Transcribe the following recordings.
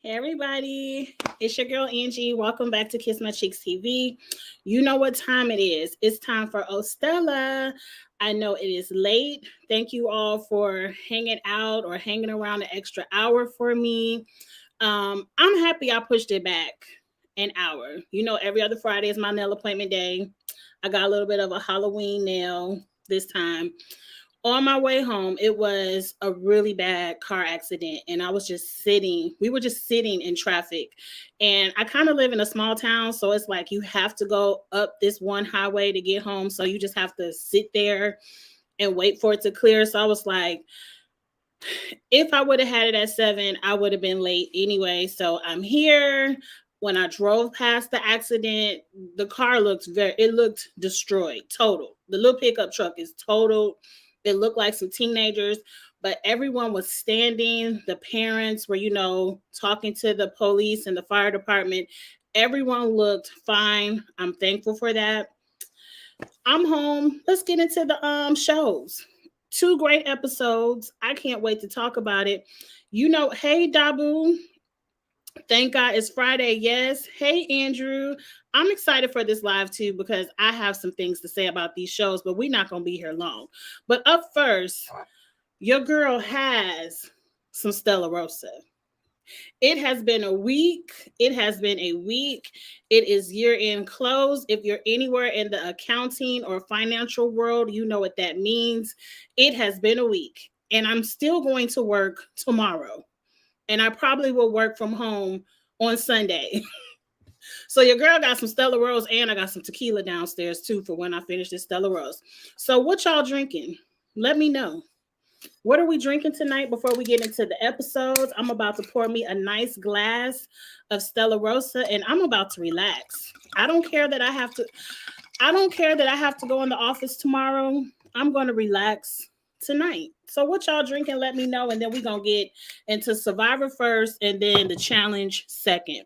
Hey everybody, it's your girl Angie. Welcome back to Kiss My Cheeks TV. You know what time it is. It's time for Stella. I know it is late. Thank you all for hanging out or hanging around an extra hour for me. I'm happy I pushed it back an hour. You know, every other Friday is my nail appointment day. I got a little bit of a Halloween nail this time. On my way home, it was a really bad car accident, and I was just sitting. We were just sitting in traffic, and I kind of live in a small town, so it's like you have to go up this one highway to get home. So you just have to sit there and wait for it to clear. So I was like, if I would have had it at 7, I would have been late anyway. So I'm here. When I drove past the accident, the car looked destroyed, total. The little pickup truck is total. It looked like some teenagers, but everyone was standing. The parents were, talking to the police and the fire department. Everyone looked fine. I'm thankful for that. I'm home. Let's get into the shows. 2 great episodes. I can't wait to talk about it. Hey Dabu, thank God it's Friday. Yes. Hey Andrew, I'm excited for this live too because I have some things to say about these shows, but we're not going to be here long. But up first, your girl has some Stella Rosa. It has been a week. It has been a week. It is year-end close. If you're anywhere in the accounting or financial world, you know what that means. It has been a week, and I'm still going to work tomorrow, and I probably will work from home on Sunday. So your girl got some Stella Rose, and I got some tequila downstairs too for when I finish this Stella Rose. So what y'all drinking? Let me know. What are we drinking tonight before we get into the episodes? I'm about to pour me a nice glass of Stella Rosa, and I'm about to relax. I don't care that I have to go in the office tomorrow. I'm going to relax tonight. So what y'all drinking? Let me know, and then we're going to get into Survivor first and then the challenge second.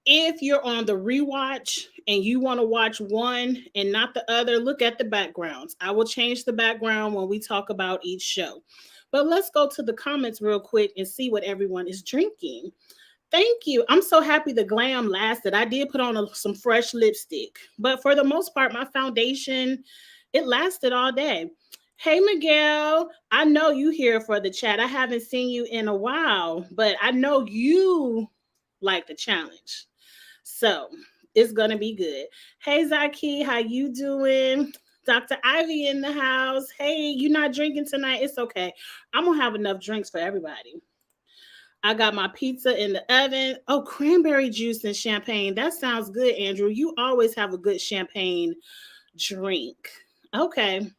If you're on the rewatch and you want to watch one and not the other, look at the backgrounds. I will change the background when we talk about each show. But let's go to the comments real quick and see what everyone is drinking. Thank you. I'm so happy the glam lasted. I did put on some fresh lipstick, but for the most part, my foundation, it lasted all day. Hey, Miguel, I know you here for the chat. I haven't seen you in a while, but I know you like the challenge. So it's going to be good. Hey, Zaki, how you doing? Dr. Ivy in the house. Hey, you not drinking tonight? It's okay. I'm going to have enough drinks for everybody. I got my pizza in the oven. Oh, cranberry juice and champagne. That sounds good, Andrew. You always have a good champagne drink. Okay.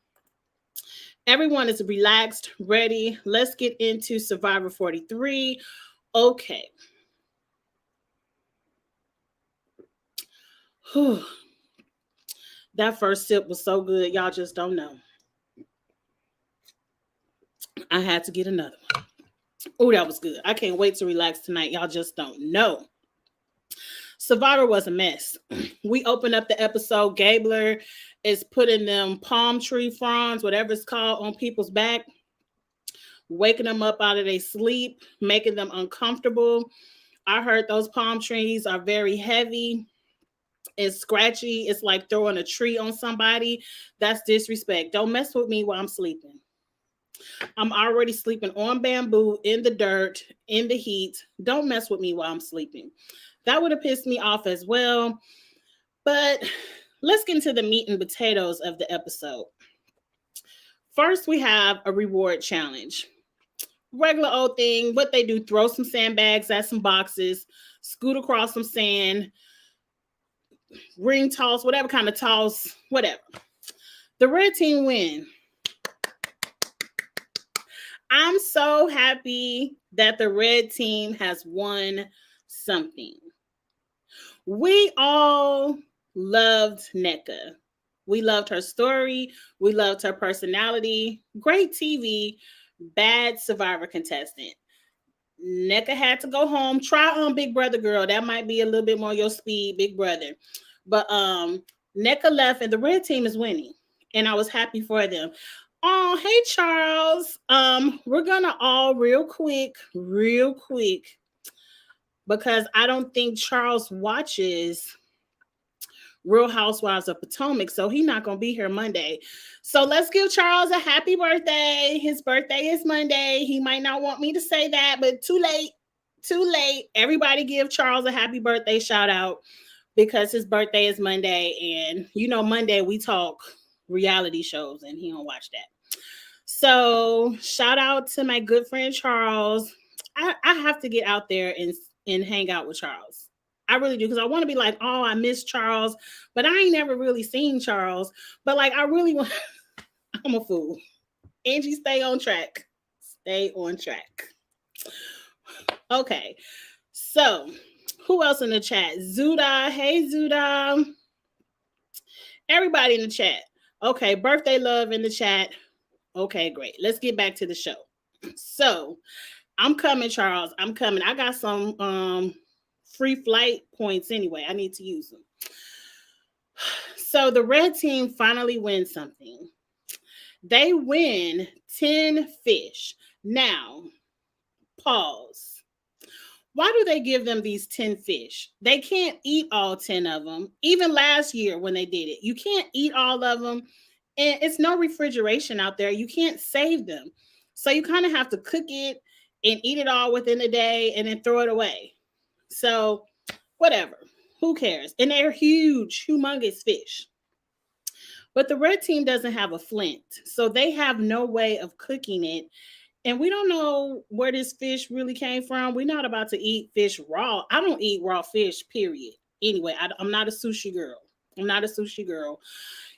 Everyone is relaxed, ready. Let's get into Survivor 43. Okay. Whew. That first sip was so good. Y'all just don't know. I had to get another one. Oh, that was good. I can't wait to relax tonight. Y'all just don't know. Survivor was a mess. We opened up the episode. Gabler is putting them palm tree fronds, whatever it's called, on people's back, waking them up out of their sleep, making them uncomfortable. I heard those palm trees are very heavy. It's scratchy. It's like throwing a tree on somebody. That's disrespect. Don't mess with me while I'm sleeping. I'm already sleeping on bamboo, in the dirt, in the heat. Don't mess with me while I'm sleeping. That would have pissed me off as well. But let's get into the meat and potatoes of the episode. First, we have a reward challenge. Regular old thing. What they do, throw some sandbags at some boxes, scoot across some sand, ring toss, whatever kind of toss, whatever. The red team win. I'm so happy that the red team has won something. We all loved NECA. We loved her story. We loved her personality. Great TV, bad Survivor contestant. NECA had to go home. Try on Big Brother, girl. That might be a little bit more your speed, Big Brother. But NECA left and the red team is winning. And I was happy for them. Oh, hey, Charles. We're going to all real quick, because I don't think Charles watches Real Housewives of Potomac, so he's not going to be here Monday. So let's give Charles a happy birthday. His birthday is Monday. He might not want me to say that, but too late. Too late. Everybody give Charles a happy birthday shout out because his birthday is Monday. And you know, Monday we talk reality shows and he don't watch that. So shout out to my good friend Charles. I have to get out there and hang out with Charles. I really do, because I want to be like, oh, I miss Charles, but I ain't never really seen Charles. But like, I really want. I'm a fool. Angie, stay on track. Stay on track. Okay, so who else in the chat? Zuda, hey Zuda. Everybody in the chat. Okay, birthday love in the chat. Okay, great. Let's get back to the show. So I'm coming, Charles. I'm coming. I got some free flight points anyway. I need to use them. So the red team finally wins something. They win 10 fish. Now, pause. Why do they give them these 10 fish? They can't eat all 10 of them. Even last year when they did it, you can't eat all of them. And it's no refrigeration out there. You can't save them. So you kind of have to cook it and eat it all within a day and then throw it away. So whatever. Who cares? And they're huge, humongous fish. But the red team doesn't have a flint. So they have no way of cooking it. And we don't know where this fish really came from. We're not about to eat fish raw. I don't eat raw fish, period. Anyway, I'm not a sushi girl. I'm not a sushi girl.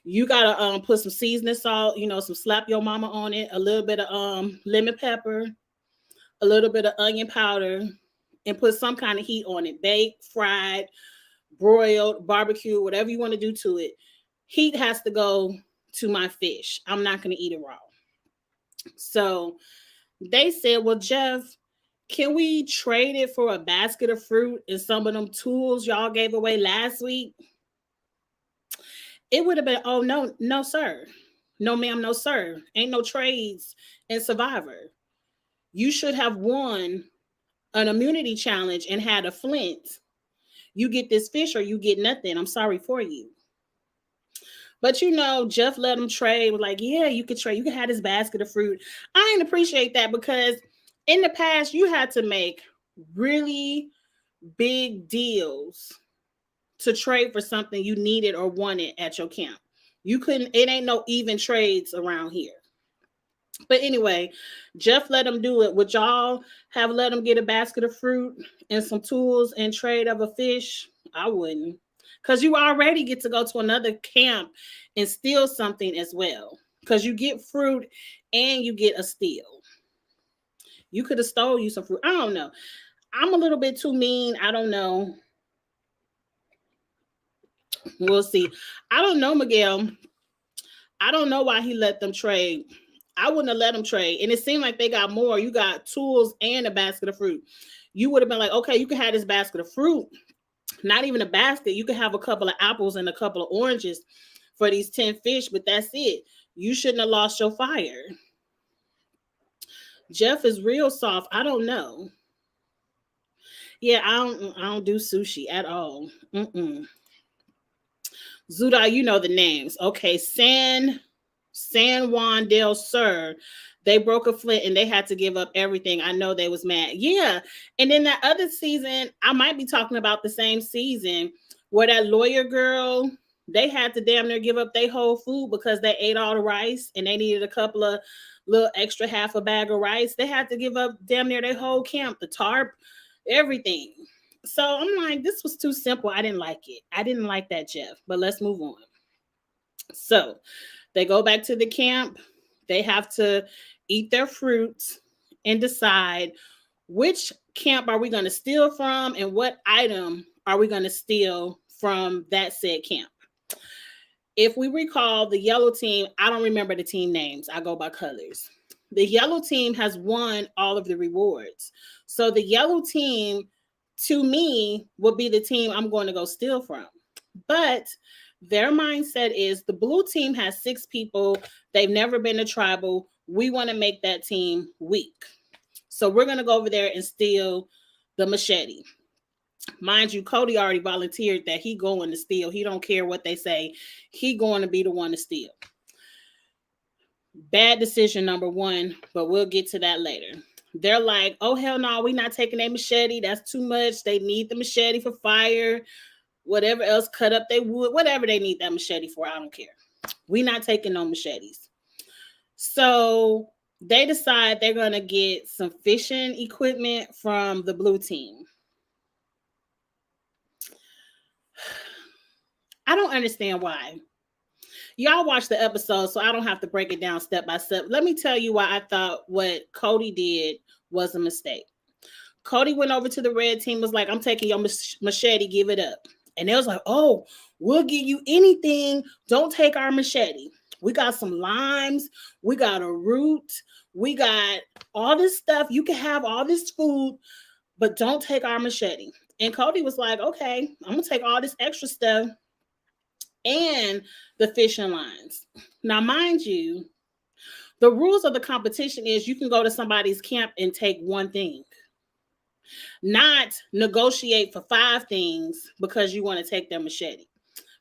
You gotta put some seasoning salt, some slap your mama on it, a little bit of lemon pepper, a little bit of onion powder, and put some kind of heat on it. Baked, fried, broiled, barbecue, whatever you want to do to it. Heat has to go to my fish. I'm not gonna eat it raw. So they said, well, Jeff, can we trade it for a basket of fruit and some of them tools y'all gave away last week? It would have been, oh, no, sir. No, ma'am, no, sir. Ain't no trades in Survivor. You should have won an immunity challenge and had a flint. You get this fish or you get nothing. I'm sorry for you. But Jeff let him trade. Was like, yeah, you could trade. You could have this basket of fruit. I didn't appreciate that because in the past you had to make really big deals to trade for something you needed or wanted at your camp. You couldn't. It ain't no even trades around here. But anyway, Jeff let him do it. Would y'all have let him get a basket of fruit and some tools and trade of a fish? I wouldn't. Because you already get to go to another camp and steal something as well. Because you get fruit and you get a steal. You could have stole you some fruit. I don't know. I'm a little bit too mean. I don't know. We'll see. I don't know, Miguel. I don't know why he let them trade. I wouldn't have let them trade. And it seemed like they got more. You got tools and a basket of fruit. You would have been like, okay, you can have this basket of fruit. Not even a basket. You could have a couple of apples and a couple of oranges for these 10 fish, but that's it. You shouldn't have lost your fire. Jeff is real soft. I don't know. Yeah, I don't do sushi at all. Zuda, you know the names. Okay, San Juan del Sur. They broke a flint and they had to give up everything. I know they was mad. Yeah. And then that other season, I might be talking about the same season where that lawyer girl, they had to damn near give up their whole food because they ate all the rice and they needed a couple of little extra half a bag of rice. They had to give up damn near their whole camp, the tarp, everything. So I'm like, this was too simple. I didn't like it. I didn't like that, Jeff. But let's move on. So they go back to the camp. They have to eat their fruits and decide which camp are we going to steal from and what item are we going to steal from that said camp. If we recall the yellow team, I don't remember the team names. I go by colors. The yellow team has won all of the rewards. So the yellow team, to me, would be the team I'm going to go steal from. But their mindset is the blue team has 6 people. They've never been to tribal. We want to make that team weak. So we're going to go over there and steal the machete. Mind you, Cody already volunteered that he going to steal. He don't care what they say. He going to be the one to steal. Bad decision number one, but we'll get to that later. They're like, oh, hell no, we not taking a machete. That's too much. They need the machete for fire. Whatever else, cut up they wood. Whatever they need that machete for, I don't care. We not taking no machetes. So they decide they're going to get some fishing equipment from the blue team. I don't understand why. Y'all watch the episode, so I don't have to break it down step by step. Let me tell you why I thought what Cody did was a mistake. Cody went over to the red team, was like, I'm taking your machete, give it up. And they was like, oh, we'll give you anything. Don't take our machete. We got some limes. We got a root. We got all this stuff. You can have all this food, but don't take our machete. And Cody was like, okay, I'm going to take all this extra stuff and the fishing lines. Now, mind you, the rules of the competition is you can go to somebody's camp and take one thing, not negotiate for 5 things because you want to take their machete.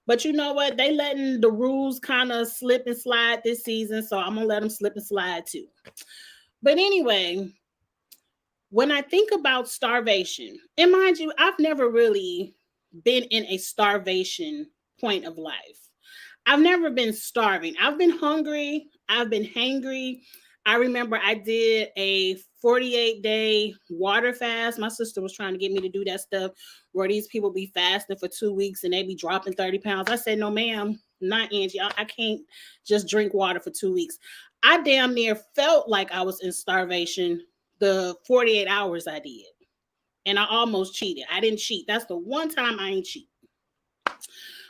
But you know what? They letting the rules kind of slip and slide this season, so I'm going to let them slip and slide too. But anyway, when I think about starvation, and mind you, I've never really been in a starvation point of life. I've never been starving. I've been hungry. I've been hangry. I remember I did a 48-day water fast. My sister was trying to get me to do that stuff where these people be fasting for 2 weeks and they be dropping 30 pounds. I said, no, ma'am, not Angie. I can't just drink water for 2 weeks. I damn near felt like I was in starvation the 48 hours I did. And I almost cheated. I didn't cheat. That's the one time I ain't cheat.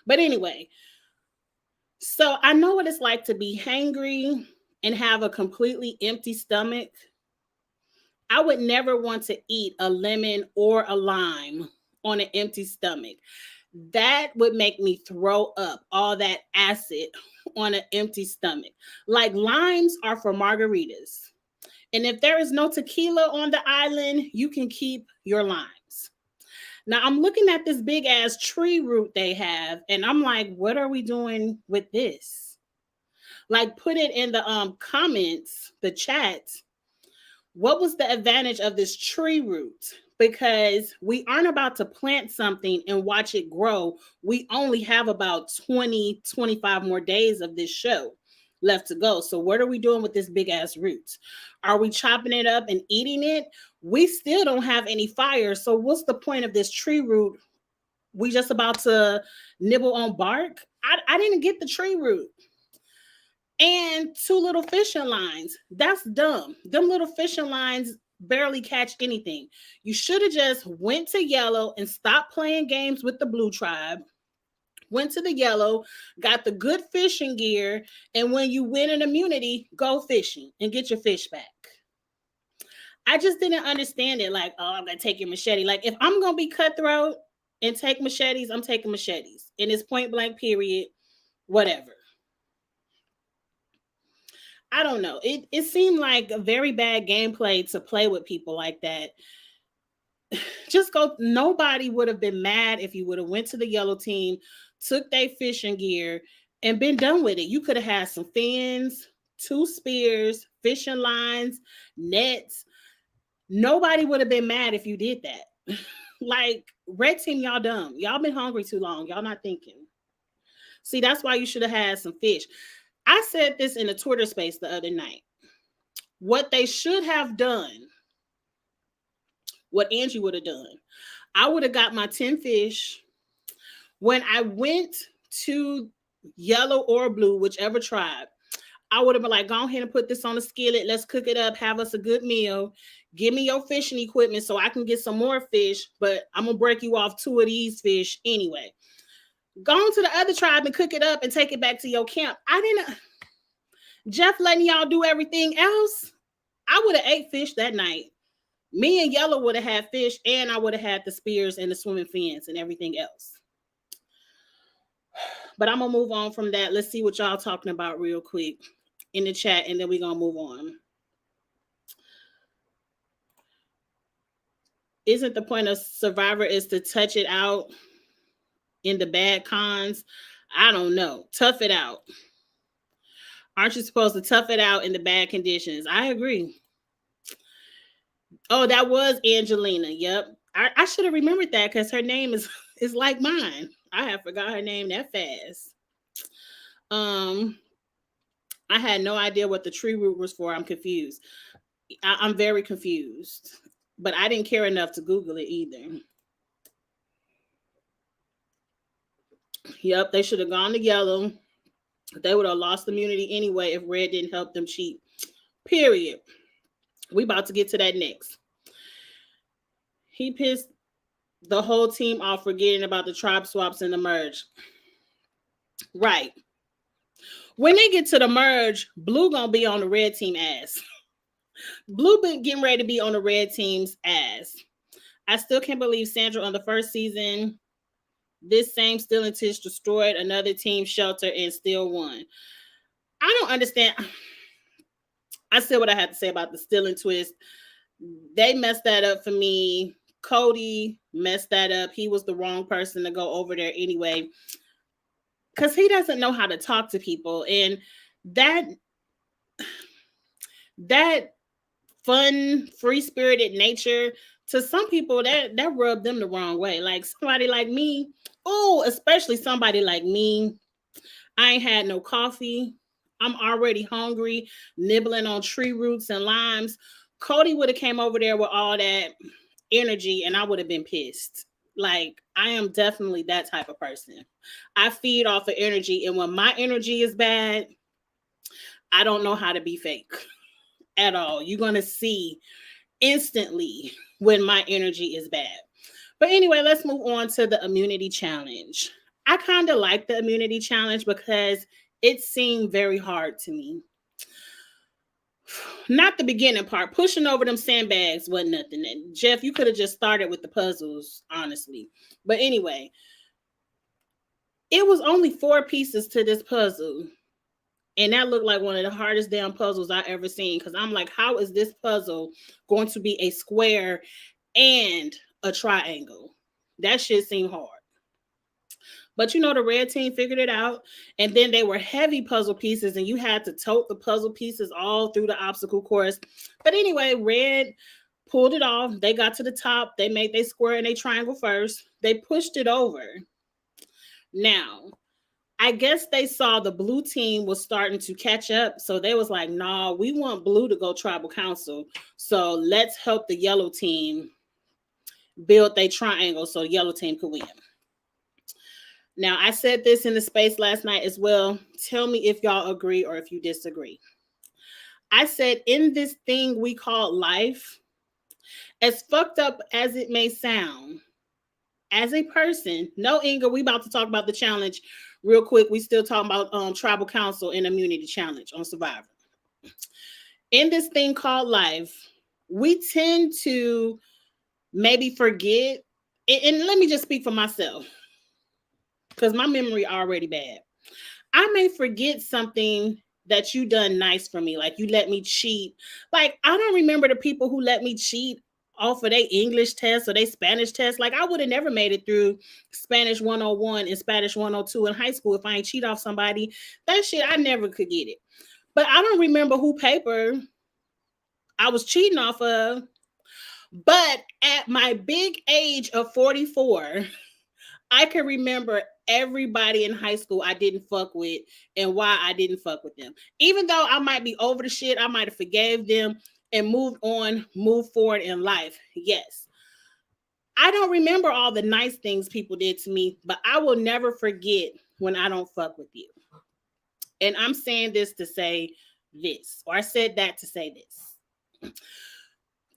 But anyway, so I know what it's like to be hangry and have a completely empty stomach. I would never want to eat a lemon or a lime on an empty stomach. That would make me throw up all that acid on an empty stomach. Like limes are for margaritas. And if there is no tequila on the island, you can keep your limes. Now I'm looking at this big ass tree root they have, and I'm like, what are we doing with this? Like, put it in the comments, the chat. What was the advantage of this tree root? Because we aren't about to plant something and watch it grow. We only have about 20, 25 more days of this show left to go. So what are we doing with this big ass root? Are we chopping it up and eating it? We still don't have any fire. So what's the point of this tree root? We just about to nibble on bark? I didn't get the tree root. And 2 little fishing lines. That's dumb. Them little fishing lines barely catch anything. You should have just went to yellow and stopped playing games with the blue tribe. Went to the yellow, got the good fishing gear, and when you win an immunity, go fishing and get your fish back. I just didn't understand it. Like, oh, I'm going to take your machete. Like, if I'm going to be cutthroat and take machetes, I'm taking machetes. And it's point blank, period, whatever. I don't know. It seemed like a very bad gameplay to play with people like that. Just go. Nobody would have been mad if you would have went to the yellow team, took their fishing gear, and been done with it. You could have had some fins, 2 spears, fishing lines, nets. Nobody would have been mad if you did that. Like, red team, y'all dumb. Y'all been hungry too long. Y'all not thinking. See, that's why you should have had some fish. I said this in a Twitter space the other night. What they should have done, what Angie would have done, I would have got my 10 fish. When I went to yellow or blue, whichever tribe, I would have been like, go ahead and put this on the skillet. Let's cook it up. Have us a good meal. Give me your fishing equipment so I can get some more fish, but I'm going to break you off 2 of these fish anyway. Go on to the other tribe and cook it up and take it back to your camp. Jeff letting y'all do everything else. I would have ate fish that night. Me and Yellow would have had fish, and I would have had the spears and the swimming fins and everything else. But I'm going to move on from that. Let's see what y'all talking about real quick in the chat, and then we're going to move on. Isn't the point of Survivor is to touch it out in the bad cons? I don't know. Tough it out. Aren't you supposed to tough it out in the bad conditions? I agree. Oh, that was Angelina. Yep. I should have remembered that because her name is like mine. I have forgot her name that fast. Um, I had no idea what the tree root was for. I'm confused. I'm very confused. But I didn't care enough to Google it either. Yep, they should have gone to yellow. They would have lost immunity anyway if red didn't help them cheat. Period. We about to get to that next. He pissed the whole team off forgetting about the tribe swaps and the merge. Right. When they get to the merge, Blue gonna be on the red team ass. Blue been getting ready to be on the red team's ass. I still can't believe Sandra on the first season, this same Still and Tish destroyed another team shelter and still won. I don't understand. I said what I had to say about the Still and Twist. They messed that up for me. Cody messed that up. He was the wrong person to go over there anyway. Because he doesn't know how to talk to people. And that fun, free-spirited nature, to some people, that rubbed them the wrong way. Like somebody like me, especially somebody like me, I ain't had no coffee. I'm already hungry, nibbling on tree roots and limes. Cody would have came over there with all that energy and I would have been pissed. Like, I am definitely that type of person. I feed off of energy, and when my energy is bad, I don't know how to be fake at all. You're going to see instantly when my energy is bad. But anyway, let's move on to the immunity challenge. I kind of like the immunity challenge because it seemed very hard to me. Not the beginning part. Pushing over them sandbags wasn't nothing. And Jeff, you could have just started with the puzzles, honestly. But anyway, it was only 4 pieces to this puzzle. And that looked like one of the hardest damn puzzles I ever seen. Because I'm like, how is this puzzle going to be a square and a triangle? That shit seemed hard. But you know, the red team figured it out. And then they were heavy puzzle pieces, and you had to tote the puzzle pieces all through the obstacle course. But anyway, red pulled it off. They got to the top. They made their square and their triangle first. They pushed it over. Now, I guess they saw the blue team was starting to catch up. So they was like, nah, we want blue to go tribal council. So let's help the yellow team build their triangle so the yellow team could win. Now, I said this in the space last night as well. Tell me if y'all agree or if you disagree. I said, in this thing we call life, as fucked up as it may sound, as a person, no, Inga, we about to talk about the challenge real quick. We still talking about tribal council and immunity challenge on Survivor. In this thing called life, we tend to maybe forget, and let me just speak for myself, because my memory already bad. I may forget something that you done nice for me. Like you let me cheat. Like, I don't remember the people who let me cheat off of their English test or their Spanish test. Like, I would have never made it through Spanish 101 and Spanish 102 in high school if I ain't cheat off somebody. That shit, I never could get it. But I don't remember who paper I was cheating off of. But at my big age of 44, I can remember everybody in high school I didn't fuck with and why I didn't fuck with them. Even though I might be over the shit, I might have forgave them and moved on, moved forward in life. Yes. I don't remember all the nice things people did to me, but I will never forget when I don't fuck with you. And I'm saying this to say this, or I said that to say this.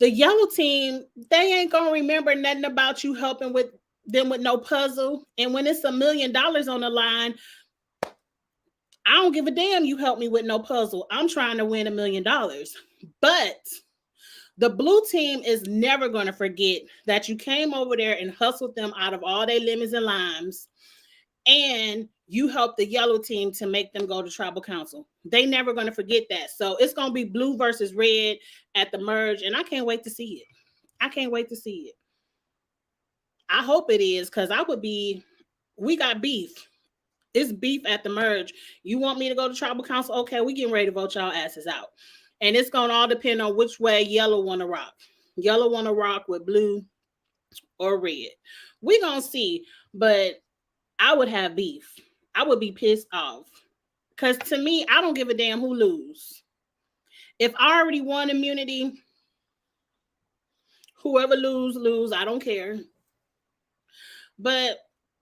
The yellow team, they ain't gonna remember nothing about you helping with them with no puzzle. And when it's $1 million on the line, I don't give a damn you help me with no puzzle. I'm trying to win $1 million. But the blue team is never going to forget that you came over there and hustled them out of all their lemons and limes, and you helped the yellow team to make them go to tribal council. They never going to forget that. So it's going to be blue versus red at the merge, and I can't wait to see it. I can't wait to see it. I hope it is, because we got beef. It's beef at the merge. You want me to go to tribal council? Okay, we getting ready to vote y'all asses out. And it's gonna all depend on which way yellow wanna rock. Yellow wanna rock with blue or red. We gonna see. But I would have beef. I would be pissed off. Cause to me, I don't give a damn who lose. If I already won immunity, whoever lose, I don't care. But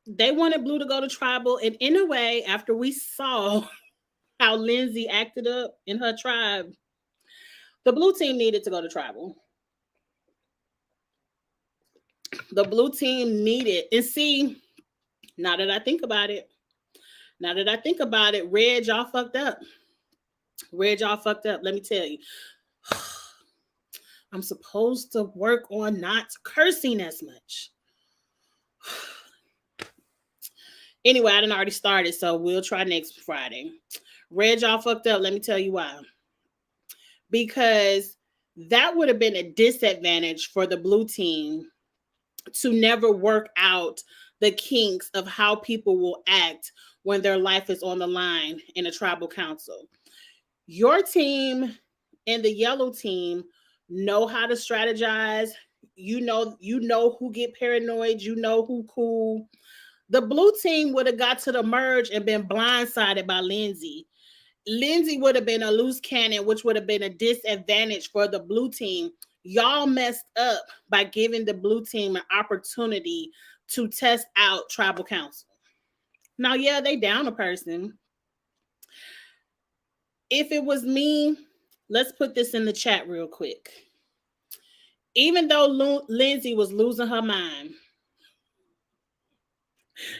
they wanted blue to go to tribal. And in a way, after we saw how Lindsay acted up in her tribe, the blue team needed to go to tribal. The blue team needed. And see, now that I think about it, Red, y'all fucked up. Red, y'all fucked up. Let me tell you. I'm supposed to work on not cursing as much. Anyway, I done already started, so we'll try next Friday. Red, y'all fucked up. Let me tell you why. Because that would have been a disadvantage for the blue team to never work out the kinks of how people will act when their life is on the line in a tribal council. Your team and the yellow team know how to strategize. You know who get paranoid. You know who cool. The blue team would have got to the merge and been blindsided by Lindsay. Lindsay would have been a loose cannon, which would have been a disadvantage for the blue team. Y'all messed up by giving the blue team an opportunity to test out tribal council. Now, yeah, they down a person. If it was me, let's put this in the chat real quick. Even though Lindsay was losing her mind,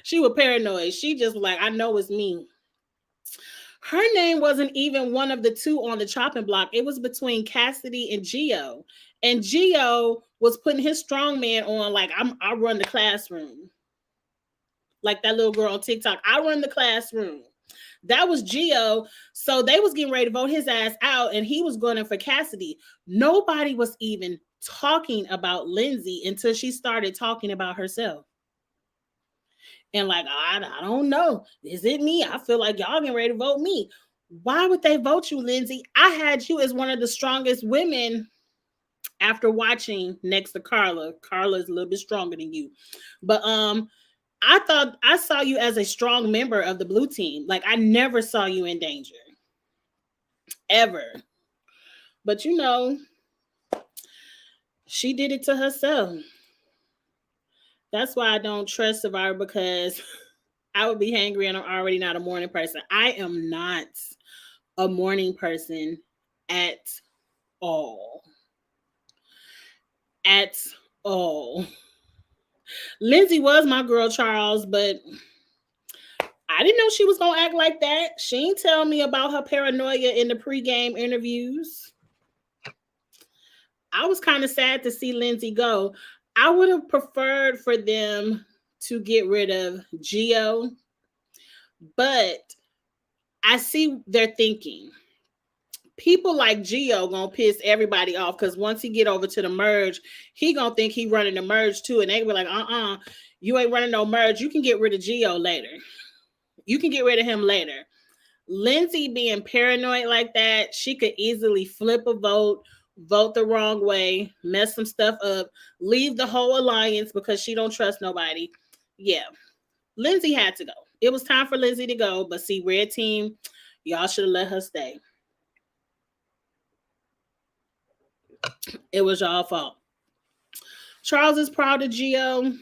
she was paranoid. She just like, I know it's me. Her name wasn't even one of the two on the chopping block. It was between Cassidy and Gio. And Gio was putting his strongman on like, I run the classroom. Like that little girl on TikTok. I run the classroom. That was Gio. So they was getting ready to vote his ass out, and he was going in for Cassidy. Nobody was even talking about Lindsay until she started talking about herself. And like, I don't know. Is it me? I feel like y'all getting ready to vote me. Why would they vote you, Lindsay? I had you as one of the strongest women after watching next to Carla. Carla is a little bit stronger than you. But I thought I saw you as a strong member of the blue team. Like, I never saw you in danger. Ever. But you know, she did it to herself. That's why I don't trust Survivor, because I would be hangry and I'm already not a morning person. I am not a morning person at all. At all. Lindsay was my girl, Charles, but I didn't know she was going to act like that. She didn't tell me about her paranoia in the pregame interviews. I was kind of sad to see Lindsay go. I would have preferred for them to get rid of Gio, but I see their thinking. People like Gio gonna piss everybody off, because once he get over to the merge, he gonna think he running the merge too, and they be like, you ain't running no merge. You can get rid of Gio later. You can get rid of him later. Lindsay being paranoid like that, she could easily flip a vote the wrong way, mess some stuff up, leave the whole alliance because she don't trust nobody. Yeah, Lindsay had to go. It was time for Lindsay to go, but see, red team, y'all should have let her stay. It was y'all fault. Charles is proud of Gio.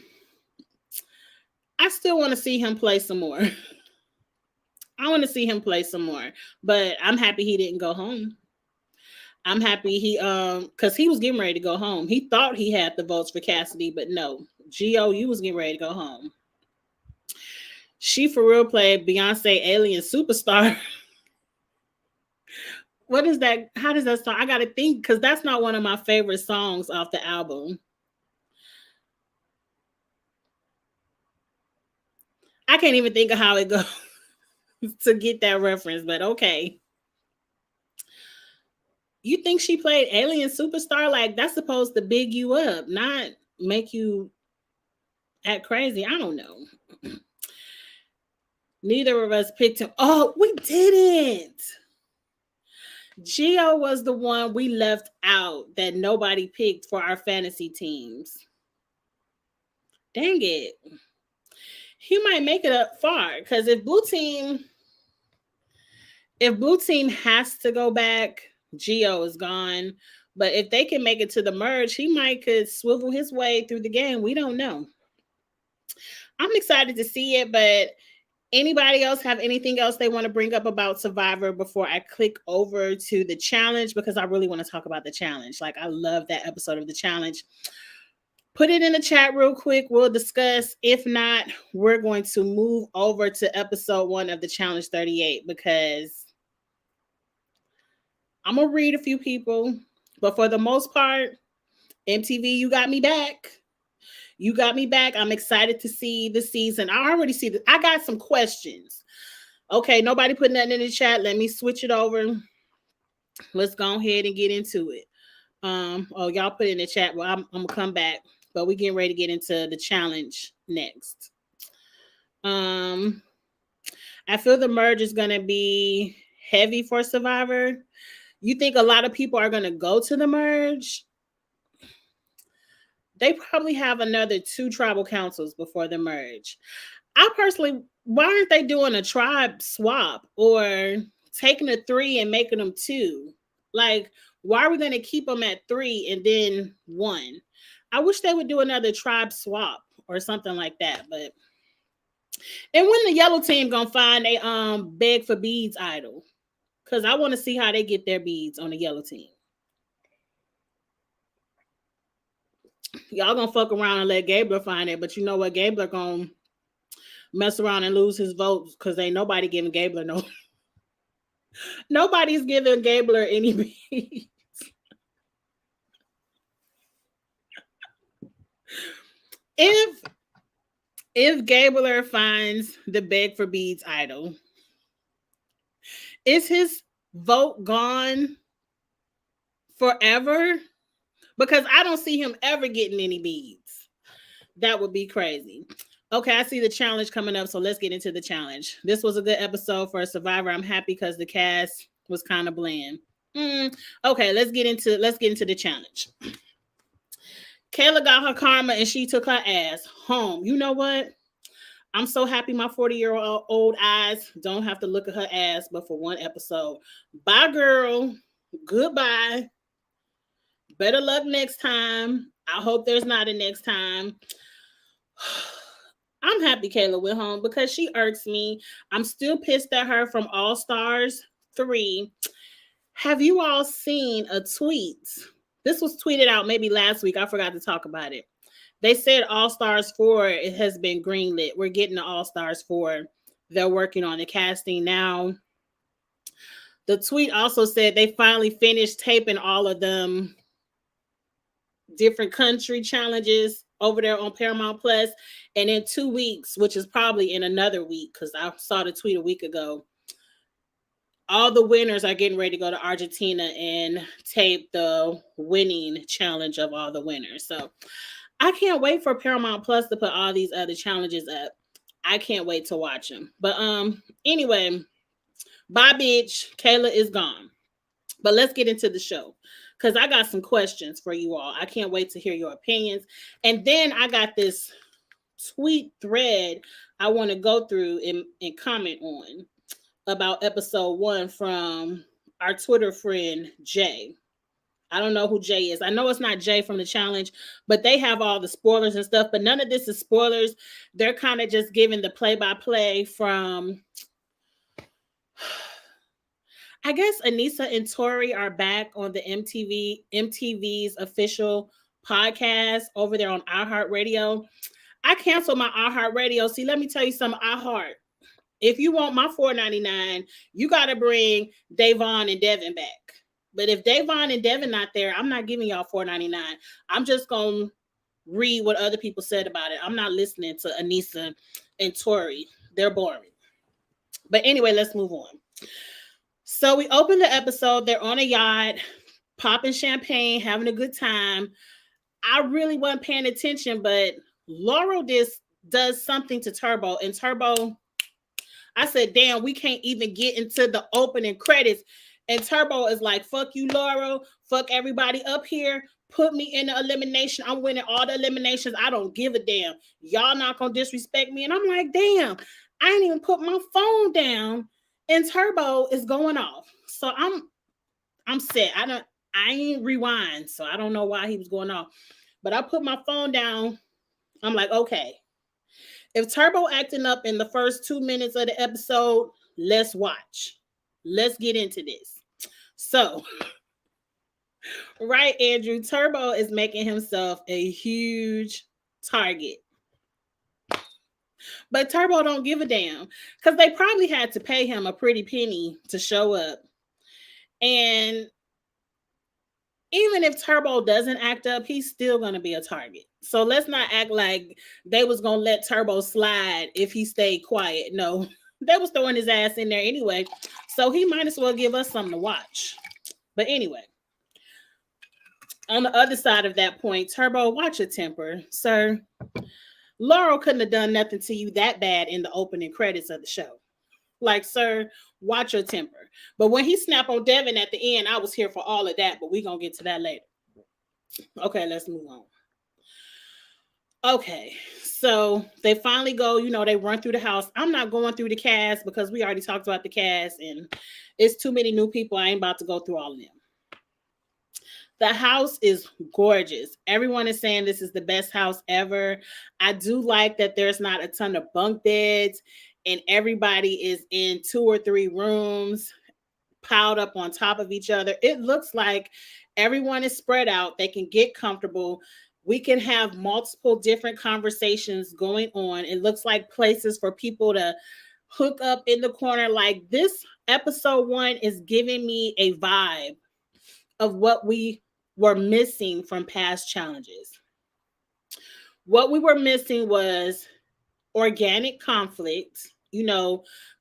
I still want to see him play some more. But I'm happy he didn't go home. I'm happy because he was getting ready to go home. He thought he had the votes for Cassidy, but no. Gio, you was getting ready to go home. She for real played Beyonce Alien Superstar. What is that? How does that start? I got to think, because that's not one of my favorite songs off the album. I can't even think of how it goes to get that reference, but okay. You think she played Alien Superstar? Like, that's supposed to big you up, not make you Act crazy. I don't know. Neither of us picked him. Oh, we didn't. Gio was the one we left out that nobody picked for our fantasy teams. Dang it. He might make it up far because if blue team has to go back, Gio is gone. But if they can make it to the merge, he might could swivel his way through the game. We don't know. I'm excited to see it, but anybody else have anything else they want to bring up about Survivor before I click over to the challenge? Because I really want to talk about the challenge. Like, I love that episode of the challenge. Put it in the chat real quick. We'll discuss. If not, we're going to move over to episode 1 of the challenge 38 because I'm going to read a few people. But for the most part, MTV, you got me back. You got me back. I'm excited to see the season. I already see that. I got some questions. Okay, nobody put nothing in the chat. Let me switch it over. Let's go ahead and get into it. Y'all put it in the chat. Well, I'm gonna come back, but we're getting ready to get into the challenge next. I feel the merge is gonna be heavy for Survivor. You think a lot of people are gonna go to the merge? They probably have another 2 tribal councils before the merge. I personally, why aren't they doing a tribe swap or taking a 3 and making them 2? Like, why are we going to keep them at 3 and then 1? I wish they would do another tribe swap or something like that. But and when the yellow team gonna find a beg for beads idol? Because I want to see how they get their beads on the yellow team. Y'all gonna fuck around and let Gabler find it, but you know what? Gabler gonna mess around and lose his votes because ain't nobody giving Gabler no. Nobody's giving Gabler any beads. If Gabler finds the beg for beads idol, is his vote gone forever? Because I don't see him ever getting any beads. That would be crazy. Okay, I see the challenge coming up, so let's get into the challenge. This was a good episode for Survivor. I'm happy because the cast was kind of bland. Okay, let's get into the challenge. Kayla got her karma and she took her ass home. You know what? I'm so happy my 40-year-old eyes don't have to look at her ass but for one episode. Bye, girl. Goodbye. Better luck next time. I hope there's not a next time. I'm happy Kayla went home because she irks me. I'm still pissed at her from All Stars 3. Have you all seen a tweet? This was tweeted out maybe last week. I forgot to talk about it. They said All Stars 4, it has been greenlit. We're getting to All Stars 4. They're working on the casting now. The tweet also said they finally finished taping all of them different country challenges over there on Paramount Plus. And in 2 weeks, which is probably in another week, because I saw the tweet a week ago, all the winners are getting ready to go to Argentina and tape the winning challenge of all the winners. So I can't wait for Paramount Plus to put all these other challenges up. I can't wait to watch them. But anyway, bye, bitch. Kayla is gone. But let's get into the show because I got some questions for you all. I can't wait to hear your opinions. And then I got this tweet thread I want to go through and comment on about episode 1 from our Twitter friend, Jay. I don't know who Jay is. I know it's not Jay from the challenge, but they have all the spoilers and stuff, but none of this is spoilers. They're kind of just giving the play-by-play from, I guess Anissa and Tori are back on the MTV's official podcast over there on iHeartRadio. I canceled my iHeartRadio. See, let me tell you something, iHeart. If you want my $4.99, you got to bring Davon and Devin back. But if Davon and Devin not there, I'm not giving y'all $4.99. I'm just going to read what other people said about it. I'm not listening to Anissa and Tori. They're boring. But anyway, let's move on. So we open the episode. They're on a yacht, popping champagne, having a good time. I really wasn't paying attention, but Laurel does something to Turbo, and Turbo, I said, damn, we can't even get into the opening credits. And Turbo is like, fuck you, Laurel. Fuck everybody up here. Put me in the elimination. I'm winning all the eliminations. I don't give a damn. Y'all not gonna disrespect me. And I'm like, damn, I ain't even put my phone down. And Turbo is going off. So I'm set. I ain't rewind. So I don't know why he was going off. But I put my phone down. I'm like, okay. If Turbo acting up in the first 2 minutes of the episode, let's watch. Let's get into this. So, right, Andrew, Turbo is making himself a huge target. But Turbo don't give a damn because they probably had to pay him a pretty penny to show up. And even if Turbo doesn't act up, he's still going to be a target. So let's not act like they was going to let Turbo slide if he stayed quiet. No, they was throwing his ass in there anyway. So he might as well give us something to watch. But anyway, on the other side of that point, Turbo, watch your temper, sir. Laurel couldn't have done nothing to you that bad in the opening credits of the show. Like, sir, watch your temper. But when he snapped on Devin at the end, I was here for all of that, but we're going to get to that later. Okay, let's move on. Okay, so they finally go, they run through the house. I'm not going through the cast because we already talked about the cast and it's too many new people. I ain't about to go through all of them. The house is gorgeous. Everyone is saying this is the best house ever. I do like that there's not a ton of bunk beds and everybody is in 2 or 3 rooms piled up on top of each other. It looks like everyone is spread out. They can get comfortable. We can have multiple different conversations going on. It looks like places for people to hook up in the corner. Like this episode 1 is giving me a vibe of what we were missing from past challenges. What we were missing was organic conflict,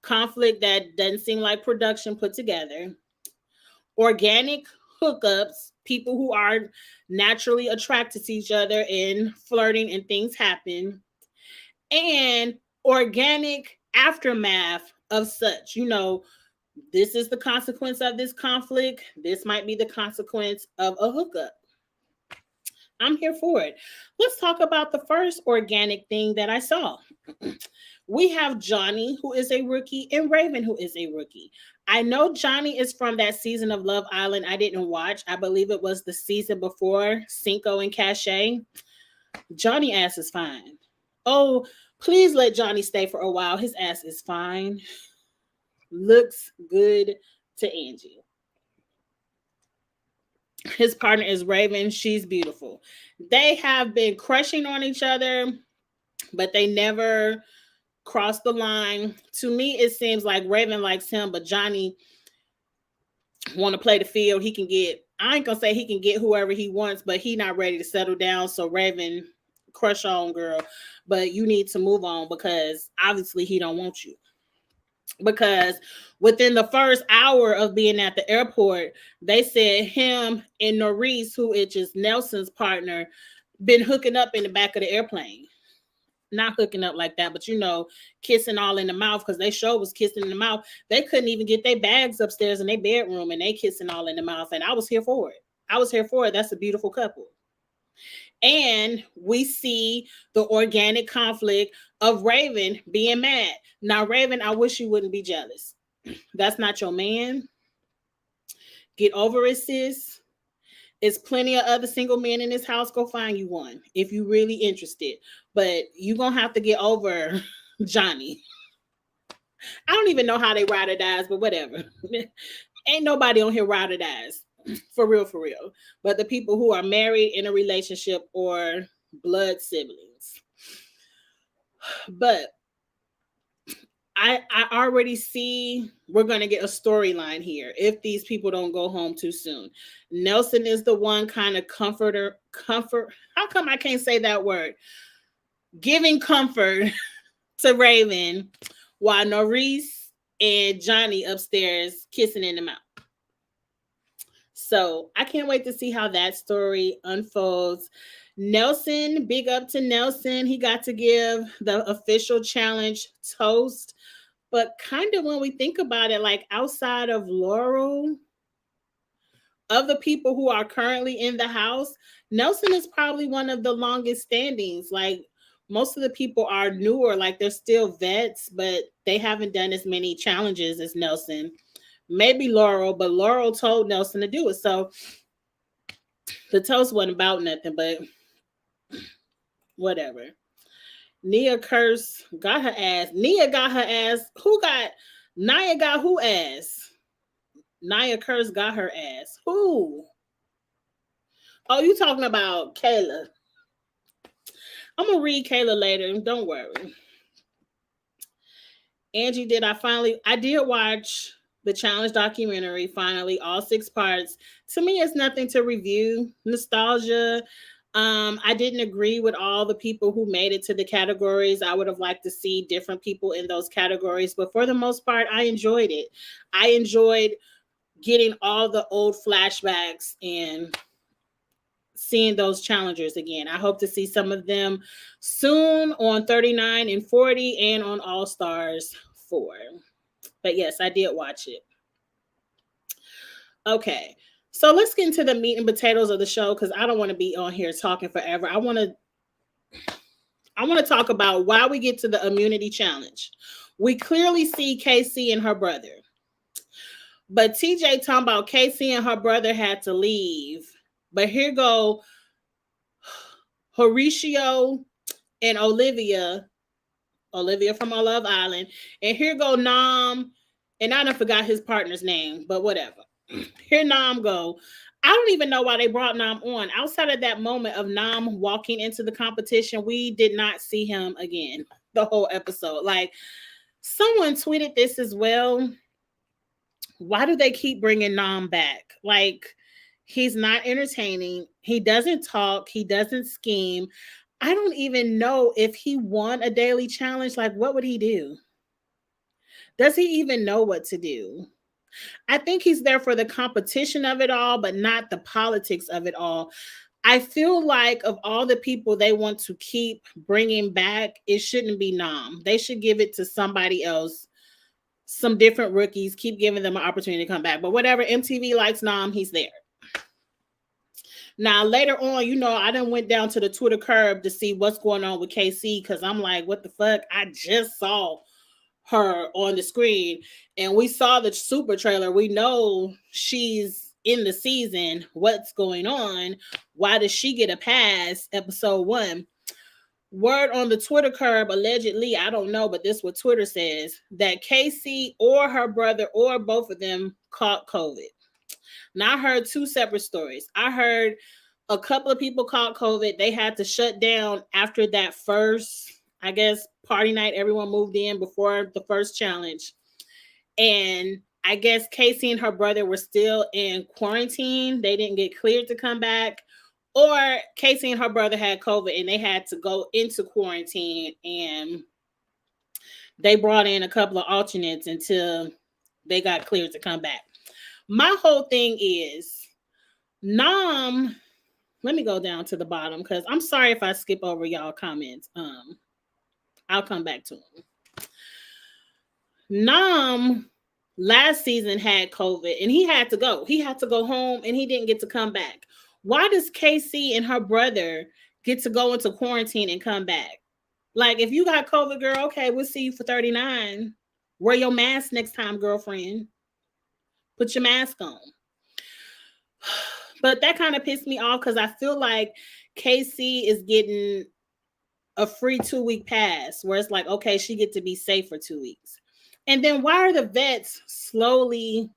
conflict that doesn't seem like production put together, organic hookups, people who are naturally attracted to each other and flirting and things happen, and organic aftermath of such, this is the consequence of this conflict. This might be the consequence of a hookup. I'm here for it. Let's talk about the first organic thing that I saw. We have Johnny, who is a rookie, and Raven, who is a rookie. I know Johnny is from that season of Love Island I didn't watch. I believe it was the season before Cinco and Cachet. Johnny ass is fine. Oh, please let Johnny stay for a while. His ass is fine. Looks good to Angie. His partner is Raven. She's beautiful. They have been crushing on each other, but they never crossed the line. To me, it seems like Raven likes him, but Johnny want to play the field. I ain't gonna say he can get whoever he wants, but he not ready to settle down. So Raven, crush on, girl, but you need to move on because obviously he don't want you. Because within the first hour of being at the airport, they said him and Norris, who is just Nelson's partner, been hooking up in the back of the airplane. Not hooking up like that, but kissing all in the mouth because they show was kissing in the mouth. They couldn't even get their bags upstairs in their bedroom and they kissing all in the mouth. And I was here for it. That's a beautiful couple. And we see the organic conflict of Raven being mad. Now, Raven, I wish you wouldn't be jealous. That's not your man. Get over it, sis. There's plenty of other single men in this house. Go find you one if you're really interested. But you're going to have to get over Johnny. I don't even know how they ride or dies, but whatever. Ain't nobody on here ride or dies. For real, for real. But the people who are married in a relationship or blood siblings. But I already see we're going to get a storyline here if these people don't go home too soon. Nelson is the one kind of comfort. How come I can't say that word? Giving comfort to Raven while Norris and Johnny upstairs kissing in the mouth. So I can't wait to see how that story unfolds. Nelson, big up to Nelson. He got to give the official challenge toast. But kind of when we think about it, like outside of Laurel, of the people who are currently in the house, Nelson is probably one of the longest standings. Like most of the people are newer, like they're still vets, but they haven't done as many challenges as Nelson. Maybe Laurel, but Laurel told Nelson to do it. So the toast wasn't about nothing, but whatever. Nia Curse got her ass. Nia got her ass. Who got Nia got who ass? Nia Curse got her ass. Who? Oh, you talking about Kayla. I'm gonna read Kayla later. Don't worry. Angie, I did watch the challenge documentary, finally, all 6 parts. To me, it's nothing to review. Nostalgia. I didn't agree with all the people who made it to the categories. I would have liked to see different people in those categories, but for the most part, I enjoyed it. I enjoyed getting all the old flashbacks and seeing those challengers again. I hope to see some of them soon on 39 and 40 and on All Stars 4. But yes, I did watch it. Okay. So let's get into the meat and potatoes of the show because I don't want to be on here talking forever. I want to talk about why we get to the immunity challenge. We clearly see Casey and her brother. But TJ talking about Casey and her brother had to leave. But here go Horatio and Olivia from our Love Island. And here go Nam, and I done forgot his partner's name, but whatever. Here Nam go. I don't even know why they brought Nam on. Outside of that moment of Nam walking into the competition, we did not see him again the whole episode. Like, someone tweeted this as well. Why do they keep bringing Nam back? Like, he's not entertaining. He doesn't talk. He doesn't scheme. I don't even know if he won a daily challenge. Like, what would he do? Does he even know what to do? I think he's there for the competition of it all, but not the politics of it all. I feel like of all the people they want to keep bringing back, it shouldn't be Nam. They should give it to somebody else, some different rookies, keep giving them an opportunity to come back. But whatever, MTV likes Nam, he's there. Now, later on, I done went down to the Twitter curb to see what's going on with KC because I'm like, what the fuck? I just saw her on the screen and we saw the super trailer. We know she's in the season. What's going on? Why does she get a pass? Episode 1. Word on the Twitter curb, allegedly, I don't know, but this is what Twitter says, that Casey or her brother or both of them caught COVID. Now, I heard 2 separate stories. I heard a couple of people caught COVID. They had to shut down after that first, I guess, party night. Everyone moved in before the first challenge. And I guess Casey and her brother were still in quarantine. They didn't get cleared to come back. Or Casey and her brother had COVID and they had to go into quarantine. And they brought in a couple of alternates until they got cleared to come back. My whole thing is, Nam, let me go down to the bottom because I'm sorry if I skip over y'all comments. I'll come back to him. Nam last season had COVID and he had to go. He had to go home and he didn't get to come back. Why does Casey and her brother get to go into quarantine and come back? Like, if you got COVID, girl, okay, we'll see you for 39. Wear your mask next time, girlfriend. Put your mask on. But that kind of pissed me off because I feel like Casey is getting a free 2-week pass where it's like, okay, she get to be safe for 2 weeks. And then why are the vets slowly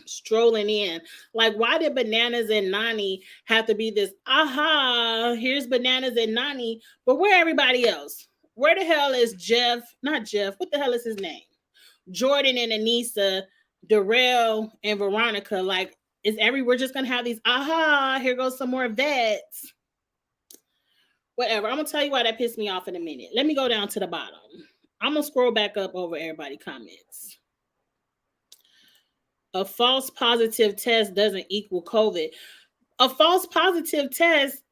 strolling in? Like, why did Bananas and Nani have to be this, here's Bananas and Nani, but where everybody else? Where the hell is Jeff? Not Jeff. What the hell is his name? Jordan and Anissa, Darrell and Veronica. Like, we're just gonna have these here goes some more vets. Whatever. I'm gonna tell you why that pissed me off in a minute. Let me go down to the bottom. I'm gonna scroll back up over everybody's comments. A false positive test doesn't equal COVID. A false positive test,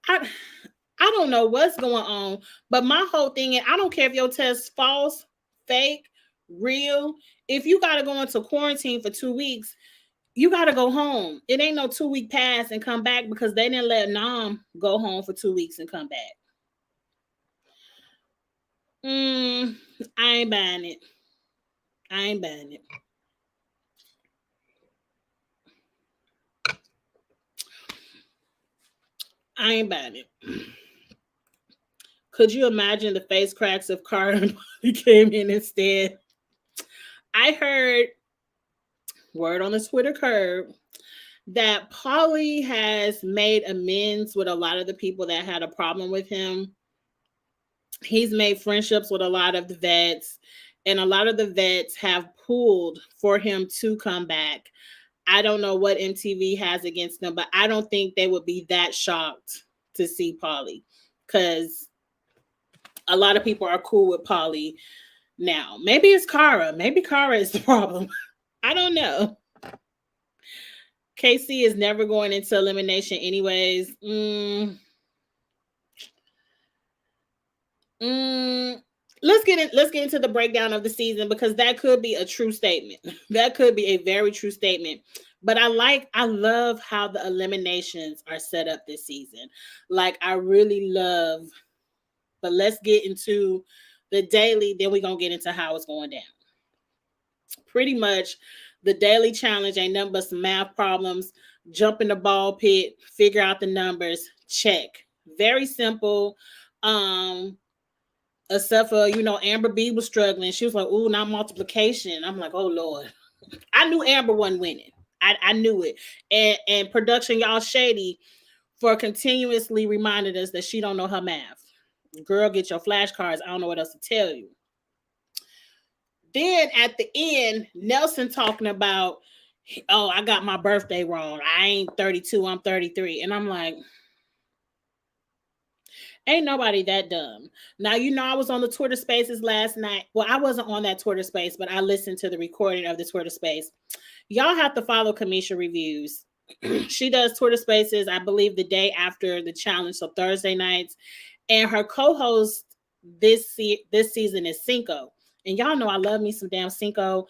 I don't know what's going on, but my whole thing is I don't care if your test false, fake, real. If you got to go into quarantine for 2 weeks, you got to go home. It ain't no 2 week pass and come back because they didn't let Nam go home for 2 weeks and come back. I ain't buying it. I ain't buying it. I ain't buying it. Could you imagine the face cracks if Cara came in instead? I heard word on the Twitter curb that Paulie has made amends with a lot of the people that had a problem with him. He's made friendships with a lot of the vets, and a lot of the vets have pulled for him to come back. I don't know what MTV has against them, but I don't think they would be that shocked to see Paulie because a lot of people are cool with Paulie now. Maybe it's Cara. Maybe Cara is the problem. I don't know. KC is never going into elimination anyways. Let's get into the breakdown of the season because that could be a true statement. That could be a very true statement. But I love how the eliminations are set up this season. Like I really love, but let's get into the daily, then we're gonna get into how it's going down. Pretty much the daily challenge ain't nothing but some math problems, jump in the ball pit, figure out the numbers, check. Very simple. Except for, Amber B was struggling. She was like, "Ooh, not multiplication." I'm like, "Oh Lord." I knew Amber wasn't winning. I knew it. And production, y'all shady for continuously reminding us that she don't know her math. Girl, get your flashcards. I don't know what else to tell you. Then at the end, Nelson talking about, "Oh, I got my birthday wrong. I ain't 32, I'm 33." And I'm like, ain't nobody that dumb. Now, I was on the Twitter spaces last night. Well, I wasn't on that Twitter space, but I listened to the recording of the Twitter space. Y'all have to follow Kamisha Reviews. She does Twitter spaces, I believe, the day after the challenge, so Thursday nights. And her co-host this season is Cinco. And y'all know I love me some damn Cinco.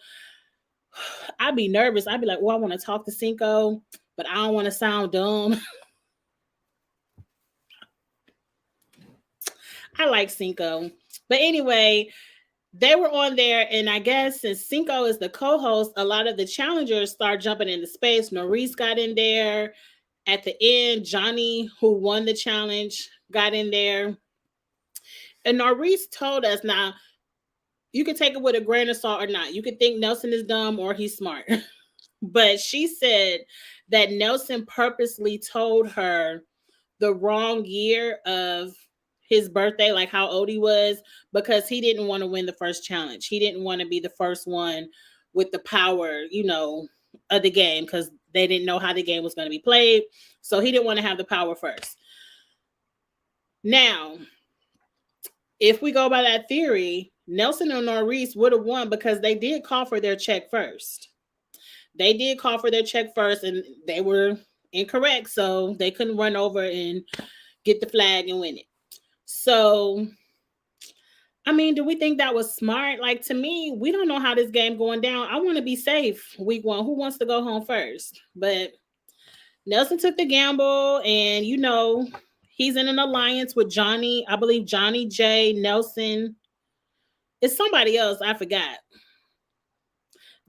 I'd be nervous. I'd be like, "Oh, I want to talk to Cinco, but I don't want to sound dumb." I like Cinco. But anyway, they were on there, and I guess since Cinco is the co-host, a lot of the challengers start jumping into space. Norris got in there. At the end, Johnny, who won the challenge, got in there. And Norris told us, now, you can take it with a grain of salt or not. You could think Nelson is dumb or he's smart. But she said that Nelson purposely told her the wrong year of his birthday, like how old he was, because he didn't want to win the first challenge. He didn't want to be the first one with the power, of the game, because they didn't know how the game was going to be played. So he didn't want to have the power first. Now, if we go by that theory, Nelson and Norris would have won because they did call for their check first. They did call for their check first, and they were incorrect, so they couldn't run over and get the flag and win it. So, I mean, do we think that was smart? Like, to me, we don't know how this game going down. I want to be safe week one. Who wants to go home first? But Nelson took the gamble, and, he's in an alliance with Johnny. I believe Johnny J, Nelson. It's somebody else. I forgot.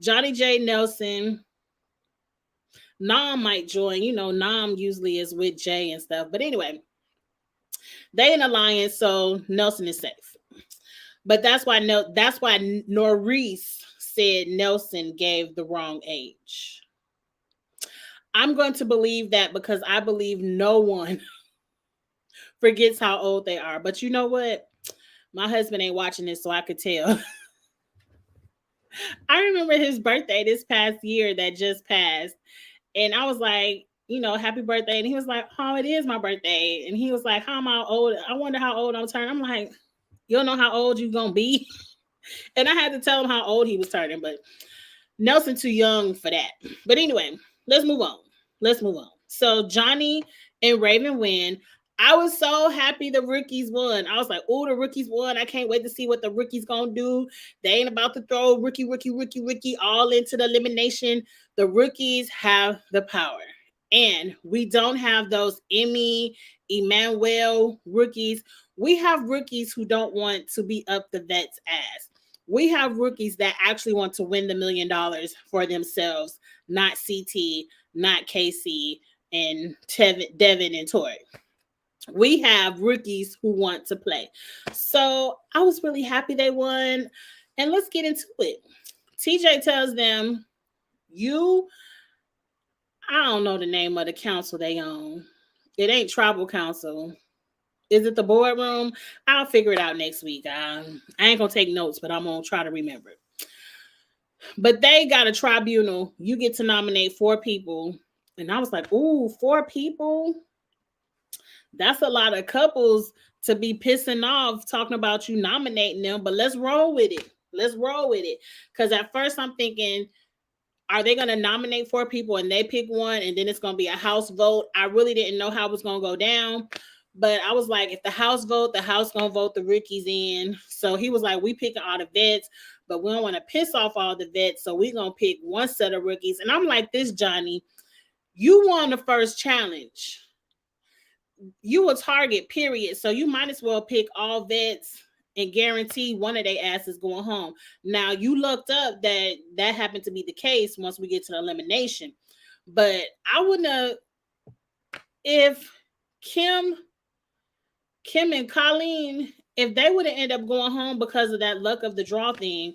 Johnny J, Nelson. Nam might join. Nam usually is with Jay and stuff. But anyway, they in alliance, so Nelson is safe. But that's why Norris said Nelson gave the wrong age. I'm going to believe that because I believe no one forgets how old they are. But you know what? My husband ain't watching this, so I could tell. I remember his birthday this past year that just passed. And I was like, happy birthday. And he was like, "Oh, it is my birthday." And he was like, "How am I old? I wonder how old I'm turning." I'm like, "You don't know how old you're going to be?" And I had to tell him how old he was turning. But Nelson too young for that. But anyway, let's move on. So Johnny and Raven win. I was so happy the rookies won. I was like, oh, the rookies won. I can't wait to see what the rookies gonna do. They ain't about to throw rookie all into the elimination. The rookies have the power. And we don't have those Emmy, Emmanuel rookies. We have rookies who don't want to be up the vet's ass. We have rookies that actually want to win the $1 million for themselves, not CT, not Casey, and Devin and Tori. We have rookies who want to play. So I was really happy they won. And let's get into it. TJ tells them, I don't know the name of the council they own. It ain't tribal council. Is it the boardroom? I'll figure it out next week. I ain't going to take notes, but I'm going to try to remember it. But they got a tribunal. You get to nominate 4 people. And I was like, ooh, 4 people? That's a lot of couples to be pissing off talking about you nominating them, but let's roll with it. Because at first I'm thinking, are they going to nominate 4 people and they pick one and then it's going to be a house vote? I really didn't know how it was going to go down. But I was like, if the house vote, the house going to vote the rookies in. So he was like, we picking all the vets, but we don't want to piss off all the vets. So we going to pick one set of rookies. And I'm like, this, Johnny, you won the first challenge. You a target, period. So you might as well pick all vets and guarantee one of their asses going home. Now, you looked up that happened to be the case once we get to the elimination. But I wouldn't have, if Kim and Colleen, if they would have ended up going home because of that luck of the draw thing,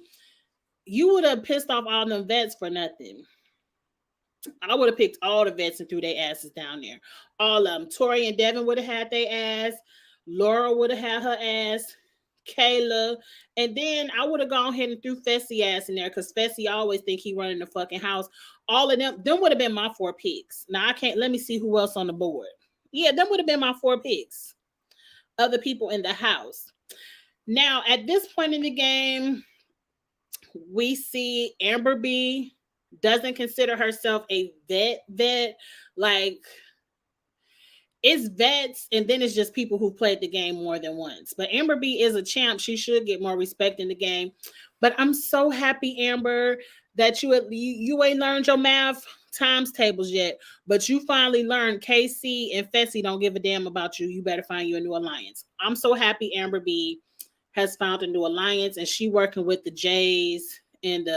you would have pissed off all them vets for nothing. I would have picked all the vets and threw their asses down there. All of them. Tori and Devin would have had their ass. Laura would have had her ass. Kayla. And then I would have gone ahead and threw Fessy ass in there because Fessy always think he running the fucking house. All of them would have been my 4 picks. Now let me see who else on the board. Yeah, them would have been my 4 picks. Other people in the house. Now, at this point in the game, we see Amber B doesn't consider herself a vet. Like, it's vets and then it's just people who played the game more than once. But Amber B is a champ. She should get more respect in the game. But I'm so happy, Amber, that you ain't learned your math times tables yet, but you finally learned KC and Fessy don't give a damn about you. You better find you a new alliance. I'm so happy Amber B has found a new alliance and she working with the Jays and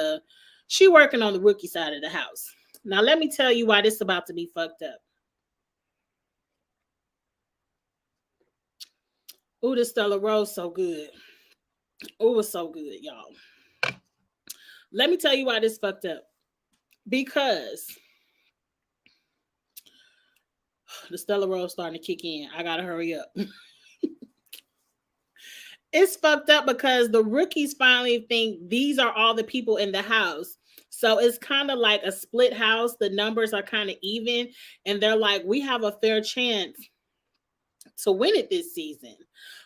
she working on the rookie side of the house. Now, let me tell you why this is about to be fucked up. Ooh, this Stella Rose so good. Ooh, it was so good, y'all. Let me tell you why this fucked up. Because the Stella Rose starting to kick in. I gotta hurry up. It's fucked up because the rookies finally think these are all the people in the house. So it's kind of like a split house. The numbers are kind of even. And they're like, we have a fair chance to win it this season.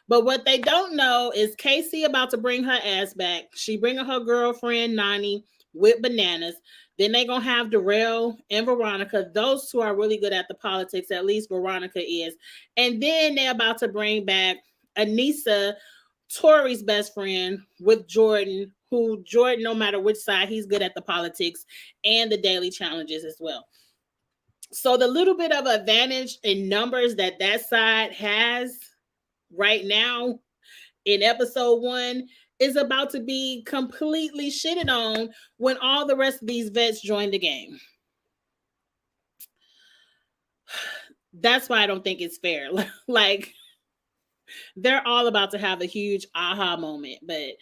But what they don't know is Casey about to bring her ass back. She bringing her girlfriend, Nani, with bananas. Then they going to have Darrell and Veronica. Those 2 are really good at the politics. At least Veronica is. And then they're about to bring back Anissa, Tori's best friend, with Jordan, who Jordan, no matter which side, he's good at the politics and the daily challenges as well. So the little bit of advantage in numbers that side has right now in episode 1 is about to be completely shitted on when all the rest of these vets join the game. That's why I don't think it's fair. Like, they're all about to have a huge aha moment. But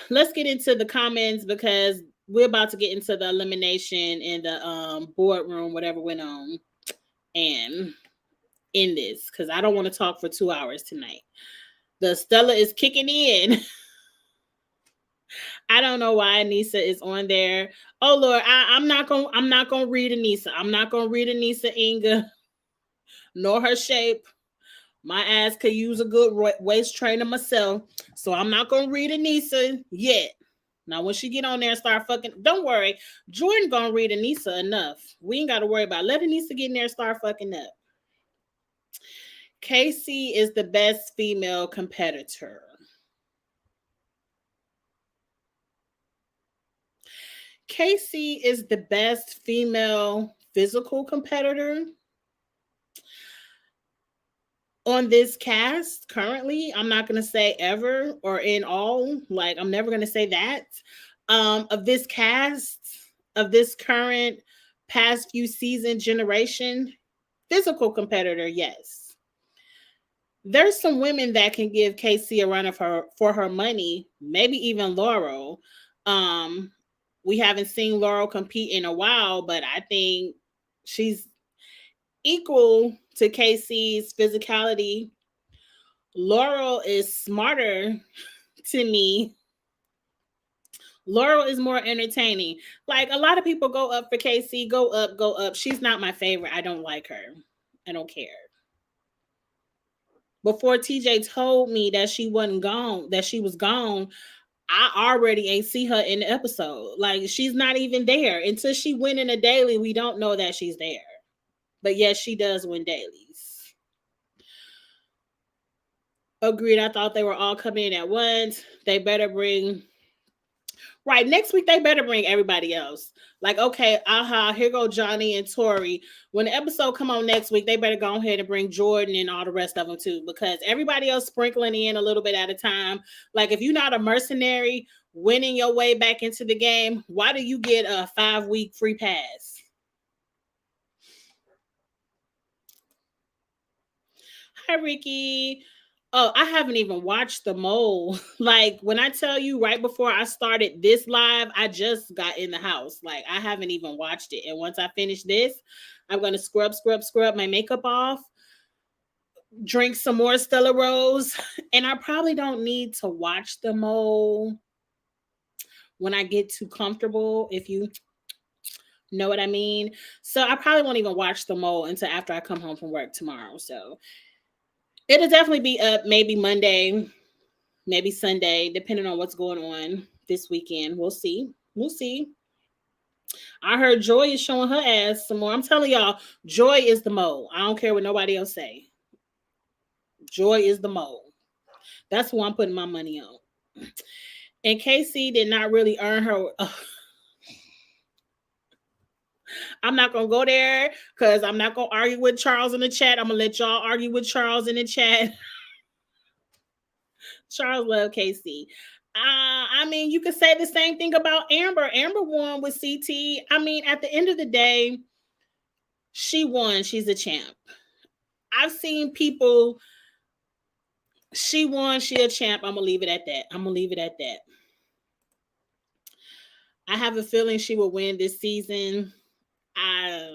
let's get into the comments because we're about to get into the elimination in the boardroom, whatever went on, and in this because I don't want to talk for 2 hours tonight. The Stella is kicking in. I don't know why Anissa is on there. Oh Lord, I'm not gonna read Anissa. I'm not gonna read Anissa Inga, nor her shape. My ass could use a good waist trainer myself, so I'm not gonna read Anissa yet. Now, when she get on there and start fucking, don't worry, Jordan gonna read Anissa enough. We ain't gotta worry about it. Let Anissa get in there and start fucking up. Casey is the best female competitor. Casey is the best female physical competitor on this cast currently. I'm not going to say ever or in all. Like, I'm never going to say that. Of this cast, of this current past few season generation, physical competitor, yes. There's some women that can give Casey a run of her for her money, maybe even Laurel. Um, we haven't seen Laurel compete in a while, but I think she's equal to Casey's physicality. Laurel is smarter to me. Laurel is more entertaining. Like, a lot of people go up for Casey, go up, go up. She's not my favorite. I don't like her. I don't care. Before TJ told me that she wasn't gone, that she was gone, I already ain't see her in the episode. Like, she's not even there. Until she win in a daily, we don't know that she's there. But yes, she does win dailies. Agreed. I thought they were all coming in at once. They better bring right next week. They better bring everybody else. Like, okay, aha, here go Johnny and Tori. When the episode come on next week, they better go ahead and bring Jordan and all the rest of them too, because everybody else sprinkling in a little bit at a time. Like, if you're not a mercenary winning your way back into the game, why do you get a 5-week free pass? Hi, Ricky. Oh, I haven't even watched The Mole. Like, when I tell you right before I started this live, I just got in the house. Like, I haven't even watched it. And once I finish this, I'm going to scrub my makeup off, drink some more Stella Rose. And I probably don't need to watch The Mole when I get too comfortable, if you know what I mean. So I probably won't even watch The Mole until after I come home from work tomorrow. So it'll definitely be up maybe Monday, maybe Sunday, depending on what's going on this weekend. We'll see. We'll see. I heard Joy is showing her ass some more. I'm telling y'all, Joy is the mole. I don't care what nobody else say. Joy is the mole. That's who I'm putting my money on. And Casey did not really earn her. I'm not gonna go there because I'm not gonna argue with Charles in the chat. I'm gonna let y'all argue with Charles in the chat. Charles love Casey. I mean, you could say the same thing about Amber. Amber won with CT. I mean, at the end of the day, she won. She's a champ. I've seen people. She won. She a champ. I'm gonna leave it at that. I'm gonna leave it at that. I have a feeling she will win this season. I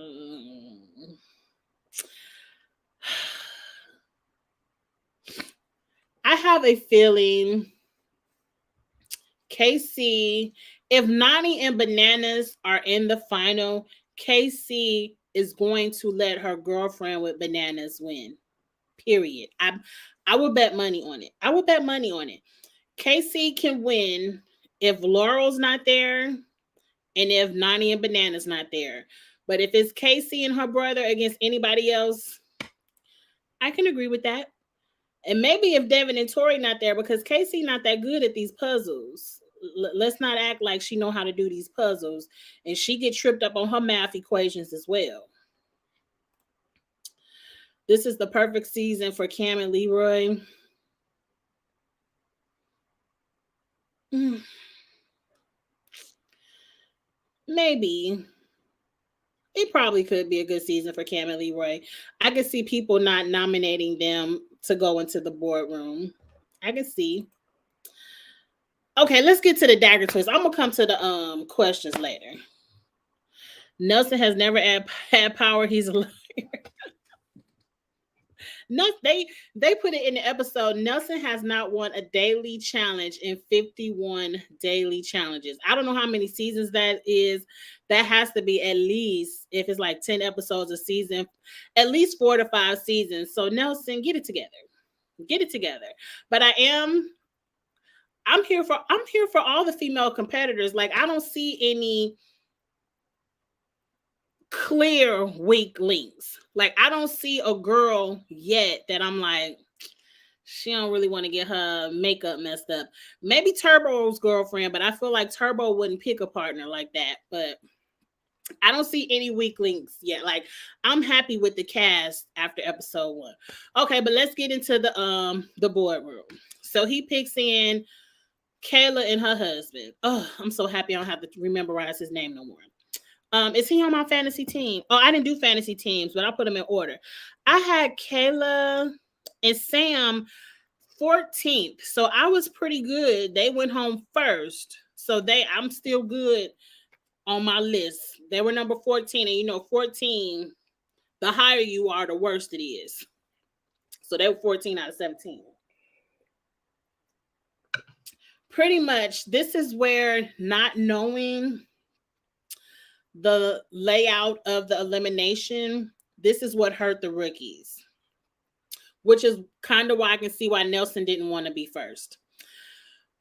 have a feeling Casey, if Nani and Bananas are in the final, Casey is going to let her girlfriend with Bananas win. Period. I would bet money on it. I would bet money on it. Casey can win if Laurel's not there and if Nani and Bananas not there. But if it's Casey and her brother against anybody else, I can agree with that. And maybe if Devin and Tori not there, because Casey not that good at these puzzles. Let's not act like she know how to do these puzzles, and she get tripped up on her math equations as well. This is the perfect season for Cam and Leroy. Maybe. It probably could be a good season for Cam and Leroy. I could see people not nominating them to go into the boardroom. I can see. Okay, let's get to the dagger twist. I'm gonna come to the questions later. Nelson has never had power. He's a liar. No, they put it in the episode. Nelson has not won a daily challenge in 51 daily challenges. I don't know how many seasons that is. That has to be at least, if it's like 10 episodes a season, at least 4 to 5 seasons. So Nelson, get it together. Get it together. But I'm here for all the female competitors. Like, I don't see any clear weak links. Like, I don't see a girl yet that I'm like, she don't really want to get her makeup messed up. Maybe Turbo's girlfriend, but I feel like Turbo wouldn't pick a partner like that. But I don't see any weak links yet. Like, I'm happy with the cast after episode 1. Okay, but let's get into the boardroom. So he picks in Kayla and her husband. Oh, I'm so happy I don't have to memorize his name no more. Is he on my fantasy team? Oh, I didn't do fantasy teams, but I'll put them in order. I had Kayla and Sam 14th. So I was pretty good. They went home first. So I'm still good on my list. They were number 14. And 14, the higher you are, the worse it is. So they were 14 out of 17. Pretty much, this is where not knowing the layout of the elimination, this is what hurt the rookies, which is kind of why I can see why Nelson didn't want to be first.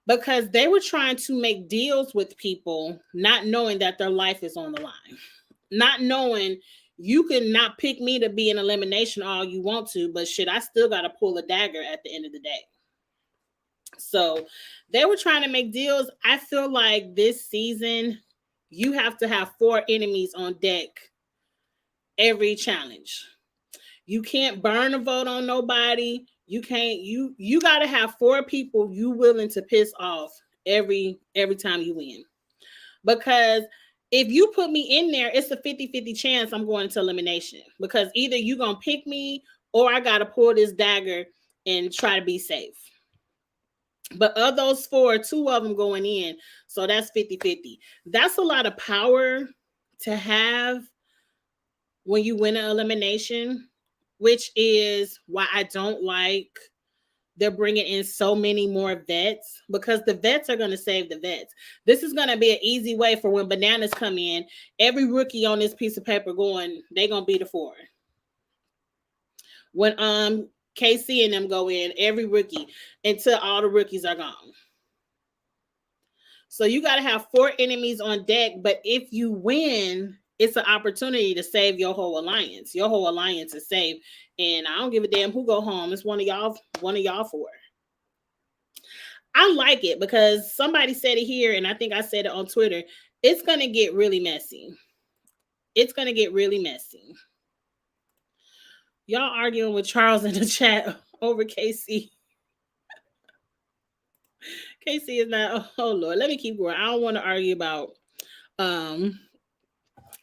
Because they were trying to make deals with people, not knowing that their life is on the line. Not knowing you can not pick me to be an elimination all you want to, but shit, I still got to pull a dagger at the end of the day. So they were trying to make deals. I feel like this season, you have to have 4 enemies on deck every challenge. You can't burn a vote on nobody. You can't, you got to have 4 people you willing to piss off every time you win. Because if you put me in there, it's a 50-50 chance I'm going to elimination. Because either you going to pick me or I got to pull this dagger and try to be safe. But of those 4, 2 of them going in. So that's 50-50. That's a lot of power to have when you win an elimination, which is why I don't like they're bringing in so many more vets, because the vets are going to save the vets. This is going to be an easy way for when bananas come in, every rookie on this piece of paper going, they're going to be the 4. When KC and them go in, every rookie, until all the rookies are gone. So you got to have 4 enemies on deck, but if you win, it's an opportunity to save your whole alliance. Your whole alliance is saved. And I don't give a damn who go home. It's one of y'all 4. I like it because somebody said it here, and I think I said it on Twitter. It's going to get really messy. It's going to get really messy. Y'all arguing with Charles in the chat over KC. KC is not, oh Lord, let me keep going. I don't want to argue about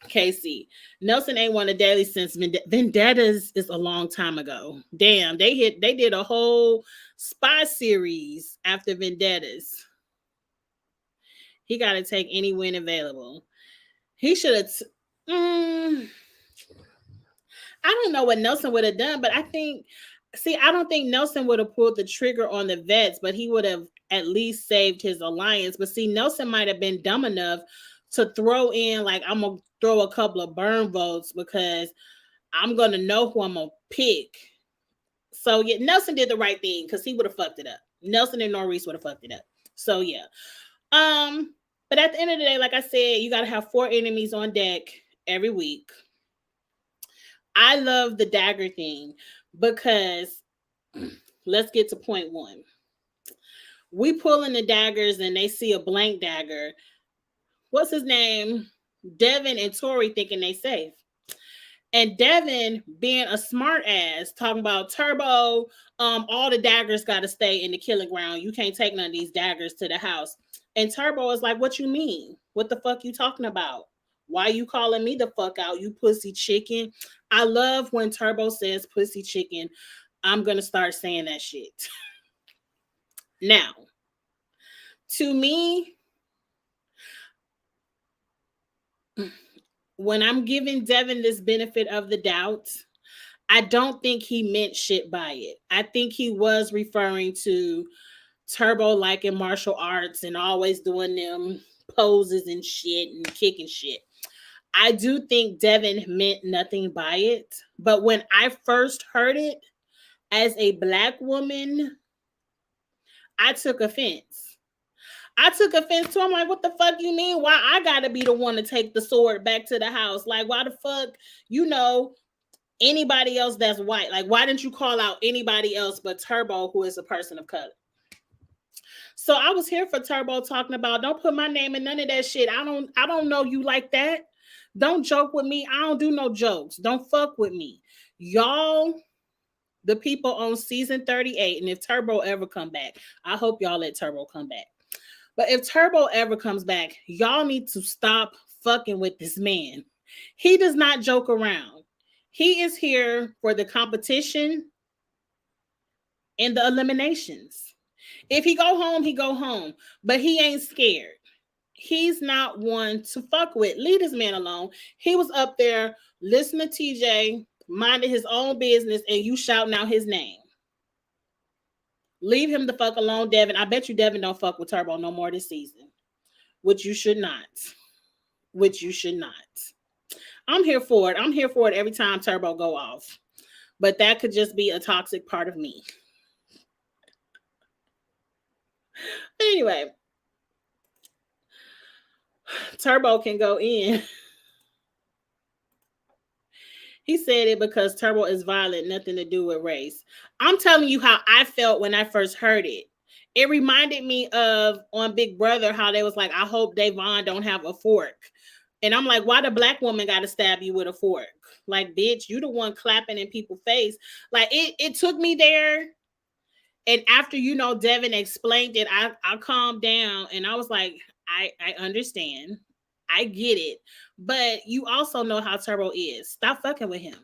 KC. Nelson ain't won a daily since Vendettas is a long time ago. Damn, they did a whole spy series after Vendettas. He got to take any win available. He should have. I don't know what Nelson would have done, but I don't think Nelson would have pulled the trigger on the vets, but he would have at least saved his alliance. But see, Nelson might have been dumb enough to throw in, like, I'm going to throw a couple of burn votes because I'm going to know who I'm going to pick. So, yeah, Nelson did the right thing because he would have fucked it up. Nelson and Norris would have fucked it up. So, yeah. But at the end of the day, like I said, you got to have 4 enemies on deck every week. I love the dagger thing because let's get to point 1. We pull in the daggers and they see a blank dagger. What's his name? Devin and Tori thinking they safe. And Devin, being a smart ass, talking about Turbo, all the daggers got to stay in the killing ground. You can't take none of these daggers to the house. And Turbo is like, what you mean? What the fuck you talking about? Why you calling me the fuck out, you pussy chicken? I love when Turbo says pussy chicken. I'm going to start saying that shit. Now, to me, when I'm giving Devin this benefit of the doubt, I don't think he meant shit by it. I think he was referring to Turbo liking martial arts and always doing them poses and shit and kicking shit. I do think Devin meant nothing by it. But when I first heard it, as a Black woman, I took offense. I took offense to him. Like, what the fuck you mean? Why I gotta be the one to take the sword back to the house? Like, why the fuck, anybody else that's white? Like, why didn't you call out anybody else but Turbo, who is a person of color? So I was here for Turbo talking about, don't put my name in none of that shit. I don't know you like that. Don't joke with me. I don't do no jokes. Don't fuck with me. Y'all, the people on season 38, and if Turbo ever come back, I hope y'all let Turbo come back. But if Turbo ever comes back, y'all need to stop fucking with this man. He does not joke around. He is here for the competition and the eliminations. If he go home, he go home. But he ain't scared. He's not one to fuck with. Leave this man alone. He was up there listening to TJ, minding his own business, and you shouting out his name. Leave him the fuck alone, Devin. I bet you Devin don't fuck with Turbo no more this season. Which you should not. I'm here for it. I'm here for it every time Turbo go off. But that could just be a toxic part of me. Anyway. Turbo can go in. He said it because Turbo is violent, nothing to do with race. I'm telling you how I felt when I first heard it. It reminded me of on Big Brother how they was like, I hope Davon don't have a fork. And I'm like, why the black woman got to stab you with a fork? Like, bitch, you the one clapping in people's face. Like, it took me there. And after, Devin explained it, I calmed down and I was like, I understand. I get it. But you also know how Turbo is. Stop fucking with him.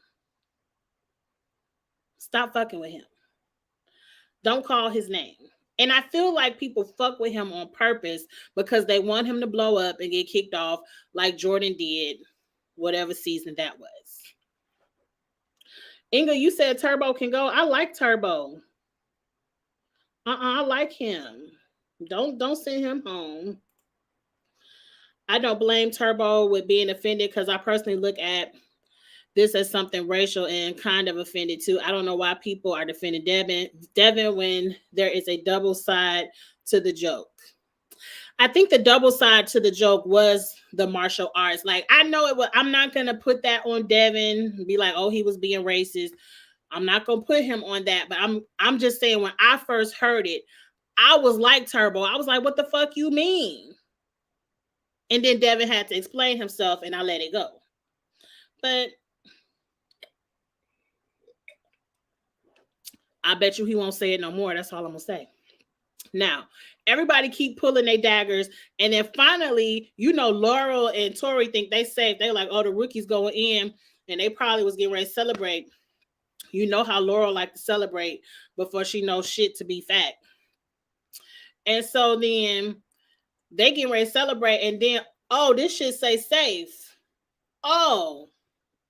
Stop fucking with him. Don't call his name. And I feel like people fuck with him on purpose because they want him to blow up and get kicked off like Jordan did, whatever season that was. Inga, you said Turbo can go. I like Turbo. I like him. Don't send him home. I don't blame Turbo with being offended because I personally look at this as something racial and kind of offended too. I don't know why people are defending Devin when there is a double side to the joke. I think the double side to the joke was the martial arts. Like, I know it was, I'm not going to put that on Devin and be like, oh, he was being racist. I'm not going to put him on that. But I'm just saying, when I first heard it, I was like Turbo. I was like, what the fuck you mean? And then Devin had to explain himself and I let it go. But I bet you he won't say it no more. That's all I'm going to say. Now, everybody keep pulling their daggers. And then finally, Laurel and Tori think they safe. They're like, oh, the rookie's going in. And they probably was getting ready to celebrate. You know how Laurel like to celebrate before she knows shit to be fact. And so then they getting ready to celebrate. And then, oh, this shit say safe. Oh,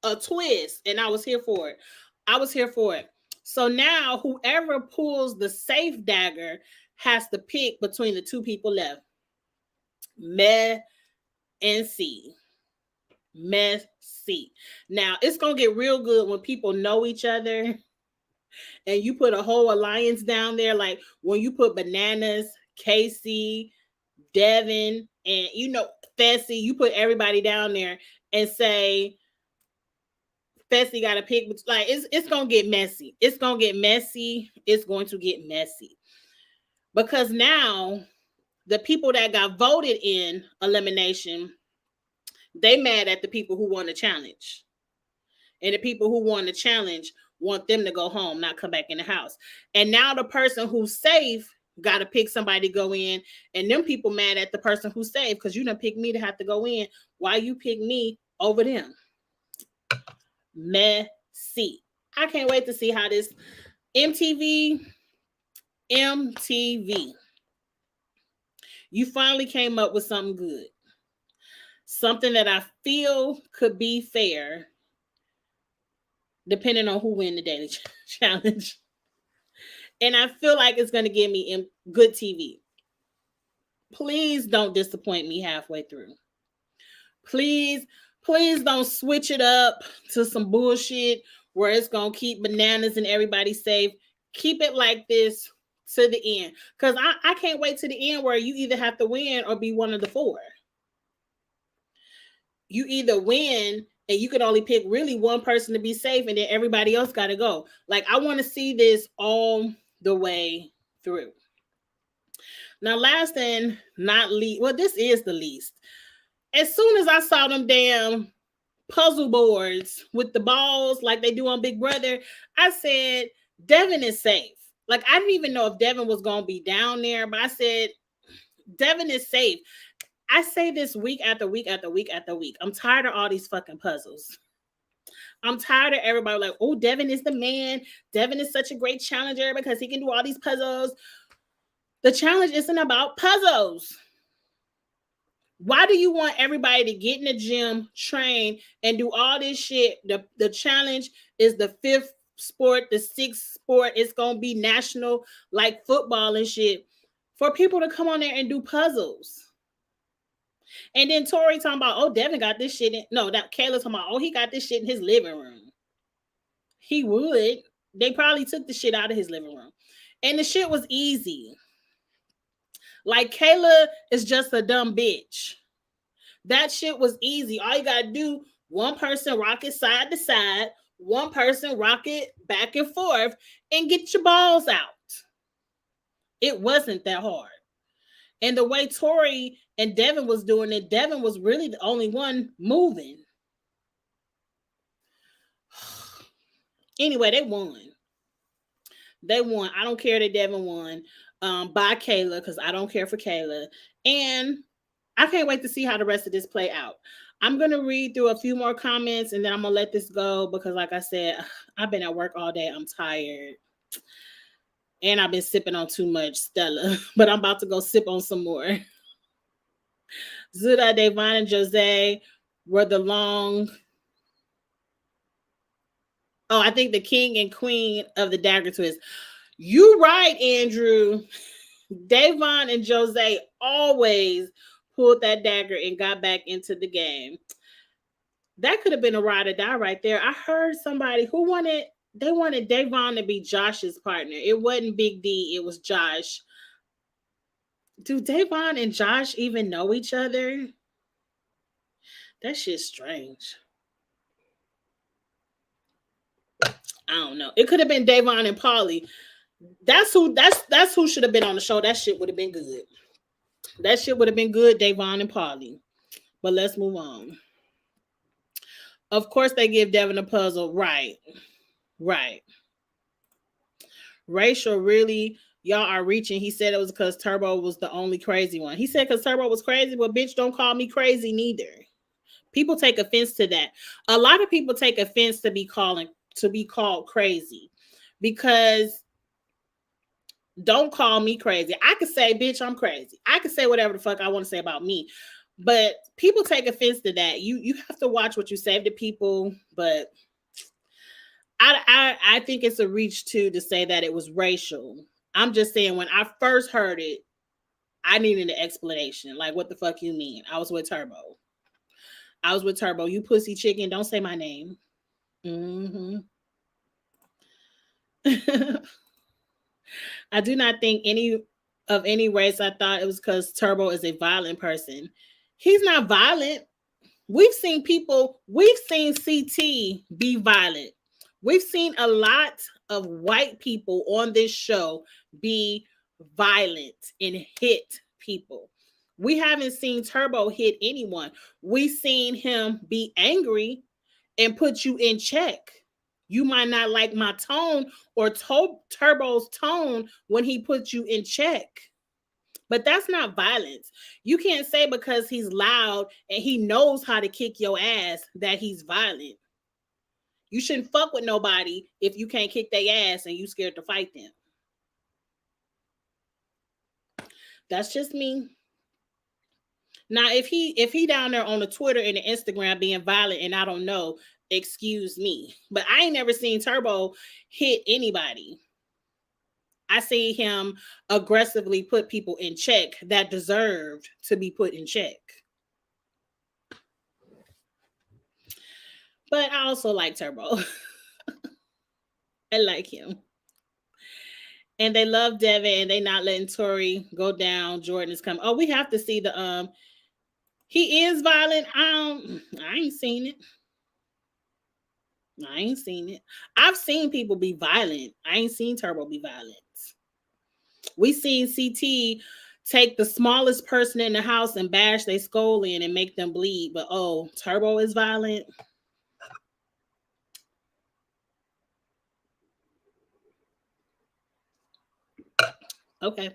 a twist. And I was here for it. So now whoever pulls the safe dagger has to pick between the two people left. Meh and C. Messy. Now, it's going to get real good when people know each other and you put a whole alliance down there. Like when you put Bananas, Casey, Devin, and, Fessy, you put everybody down there and say, Fessy got to pick. Like, it's going to get messy. It's going to get messy. Because now the people that got voted in elimination, they mad at the people who won the challenge. And the people who won the challenge want them to go home, not come back in the house. And now the person who's safe got to pick somebody to go in. And them people mad at the person who's safe because you done picked me to have to go in. Why you pick me over them? Messy. I can't wait to see how this MTV. You finally came up with something good. Something that I feel could be fair, depending on who win the daily challenge. And I feel like it's going to give me good TV. Please don't disappoint me halfway through. Please don't switch it up to some bullshit where it's going to keep Bananas and everybody safe. Keep it like this to the end. Because I can't wait to the end where you either have to win or be one of the four. You either win and you can only pick really one person to be safe and then everybody else got to go. Like, I want to see this all the way through. Now, last and not least, well, this is the least. As soon as I saw them damn puzzle boards with the balls like they do on Big Brother, I said, Devin is safe. Like, I didn't even know if Devin was going to be down there, but I said, Devin is safe. I say this week after week after week after week. I'm tired of all these fucking puzzles. I'm tired of everybody like, oh, Devin is the man. Devin is such a great challenger because he can do all these puzzles. The challenge isn't about puzzles. Why do you want everybody to get in the gym, train, and do all this shit? The challenge is the fifth sport, the sixth sport. It's going to be national, like football and shit, for people to come on there and do puzzles. And then Tori talking about, oh, Devin got this shit. No, that Kayla talking about, oh, he got this shit in his living room. He would. They probably took the shit out of his living room. And the shit was easy. Like, Kayla is just a dumb bitch. That shit was easy. All you gotta do, one person rock it side to side, one person rock it back and forth, and get your balls out. It wasn't that hard. And the way Tori and Devin was doing it, Devin was really the only one moving. Anyway, they won. They won. I don't care that Devin won by Kayla because I don't care for Kayla. And I can't wait to see how the rest of this play out. I'm going to read through a few more comments and then I'm going to let this go because, like I said, I've been at work all day. I'm tired. And I've been sipping on too much Stella. But I'm about to go sip on some more. Zuda, Devon, and Jose were the long... Oh, I think the king and queen of the dagger twist. You right, Andrew. Devon and Jose always pulled that dagger and got back into the game. That could have been a ride or die right there. I heard somebody who wanted... They wanted Devon to be Josh's partner. It wasn't Big D. It was Josh. Do Devon and Josh even know each other? That shit's strange. I don't know. It could have been Devon and Polly. That's who should have been on the show. That shit would have been good. That shit would have been good, Devon and Polly. But let's move on. Of course, they give Devin a puzzle. Right. Rachel, really, y'all are reaching. He said it was because Turbo was the only crazy one. He said because Turbo was crazy. Well, bitch, don't call me crazy neither. People take offense to that. A lot of people take offense to be called crazy because don't call me crazy. I could say, bitch, I'm crazy. I could say whatever the fuck I want to say about me. But people take offense to that. You have to watch what you say to people. But I think it's a reach to say that it was racial. I'm just saying when I first heard it, I needed an explanation. Like, what the fuck you mean? I was with Turbo. You pussy chicken. Don't say my name. Mm-hmm. I do not think any race. I thought it was because Turbo is a violent person. He's not violent. We've seen CT be violent. We've seen a lot of white people on this show be violent and hit people. We haven't seen Turbo hit anyone. We've seen him be angry and put you in check. You might not like my tone or Turbo's tone when he puts you in check. But that's not violence. You can't say because he's loud and he knows how to kick your ass that he's violent. You shouldn't fuck with nobody if you can't kick their ass and you scared to fight them. That's just me. Now, if he down there on the Twitter and the Instagram being violent and I don't know, excuse me. But I ain't never seen Turbo hit anybody. I see him aggressively put people in check that deserved to be put in check. But I also like Turbo. I like him. And they love Devin, and they not letting Tori go down. Jordan is coming. Oh, we have to see the he is violent. I ain't seen it. I ain't seen it. I've seen people be violent. I ain't seen Turbo be violent. We seen CT take the smallest person in the house and bash their skull in and make them bleed. But oh, Turbo is violent. Okay.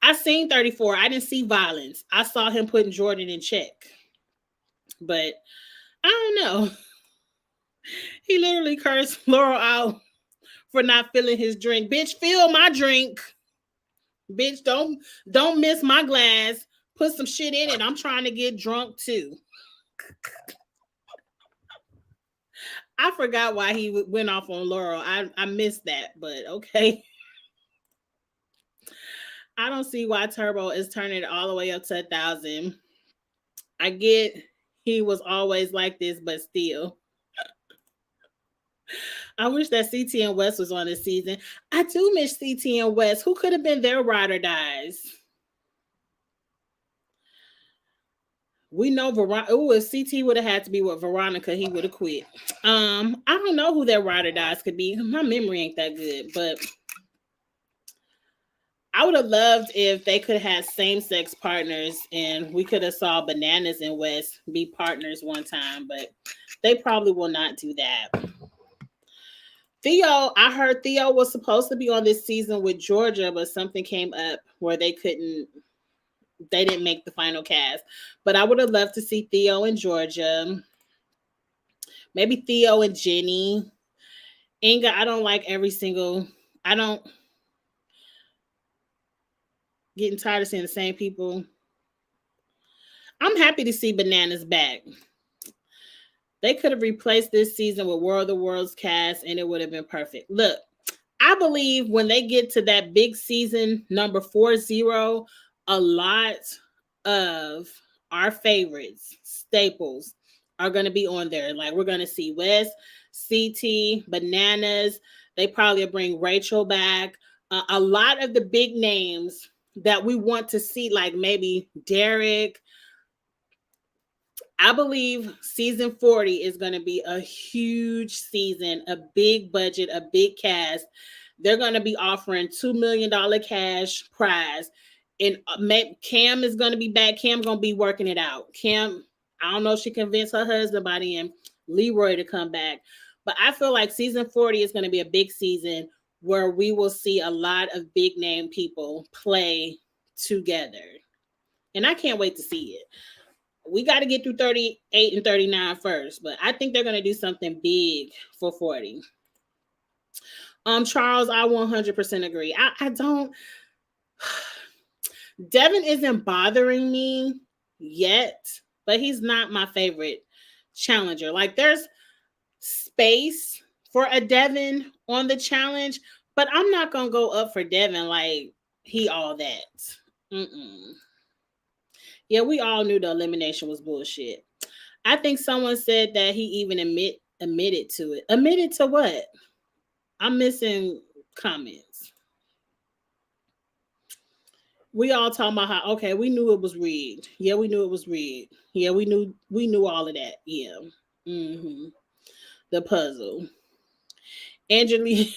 I seen 34. I didn't see violence. I saw him putting Jordan in check. But I don't know. He literally cursed Laurel out for not filling his drink. Bitch, fill my drink. Bitch, don't miss my glass. Put some shit in it. I'm trying to get drunk too. I forgot why he went off on Laurel. I missed that, but okay. I don't see why Turbo is turning it all the way up to 1,000. I get he was always like this, but still. I wish that CT and West was on this season. I do miss CT and West. Who could have been their ride or dies? We know Veronica. Oh, if CT would have had to be with Veronica, he would have quit. I don't know who their ride or dies could be. My memory ain't that good, but I would have loved if they could have had same-sex partners and we could have saw Bananas and West be partners one time, but they probably will not do that. Theo, I heard Theo was supposed to be on this season with Georgia, but something came up where they didn't make the final cast. But I would have loved to see Theo and Georgia. Maybe Theo and Jenny. Inga, I don't like I don't getting tired of seeing the same people. I'm happy to see Bananas back. They could have replaced this season with World of the Worlds cast and it would have been perfect. Look, I believe when they get to that big season, number 40, a lot of our favorites, staples, are going to be on there. Like we're going to see West, CT, Bananas. They probably bring Rachel back. A lot of the big names that we want to see, like maybe Derek. I believe season 40 is going to be a huge season, a big budget, a big cast. They're going to be offering $2 million cash prize. And Cam is going to be back. Cam going to be working it out. Cam, I don't know if she convinced her husband by the end, Leroy, to come back. But I feel like season 40 is going to be a big season where we will see a lot of big name people play together. And I can't wait to see it. We got to get through 38 and 39 first, but I think they're going to do something big for 40. Charles, I 100% agree. I don't. Devin isn't bothering me yet, but he's not my favorite challenger. Like there's space for a Devin on the challenge, but I'm not going to go up for Devin like he all that. Mm-mm. Yeah, we all knew the elimination was bullshit. I think someone said that he even admitted to it. Admitted to what? I'm missing comments. We all talking about how okay, we knew it was rigged. Yeah, we knew it was rigged. Yeah, we knew all of that. Yeah. Mm-hmm. The puzzle. Angelique,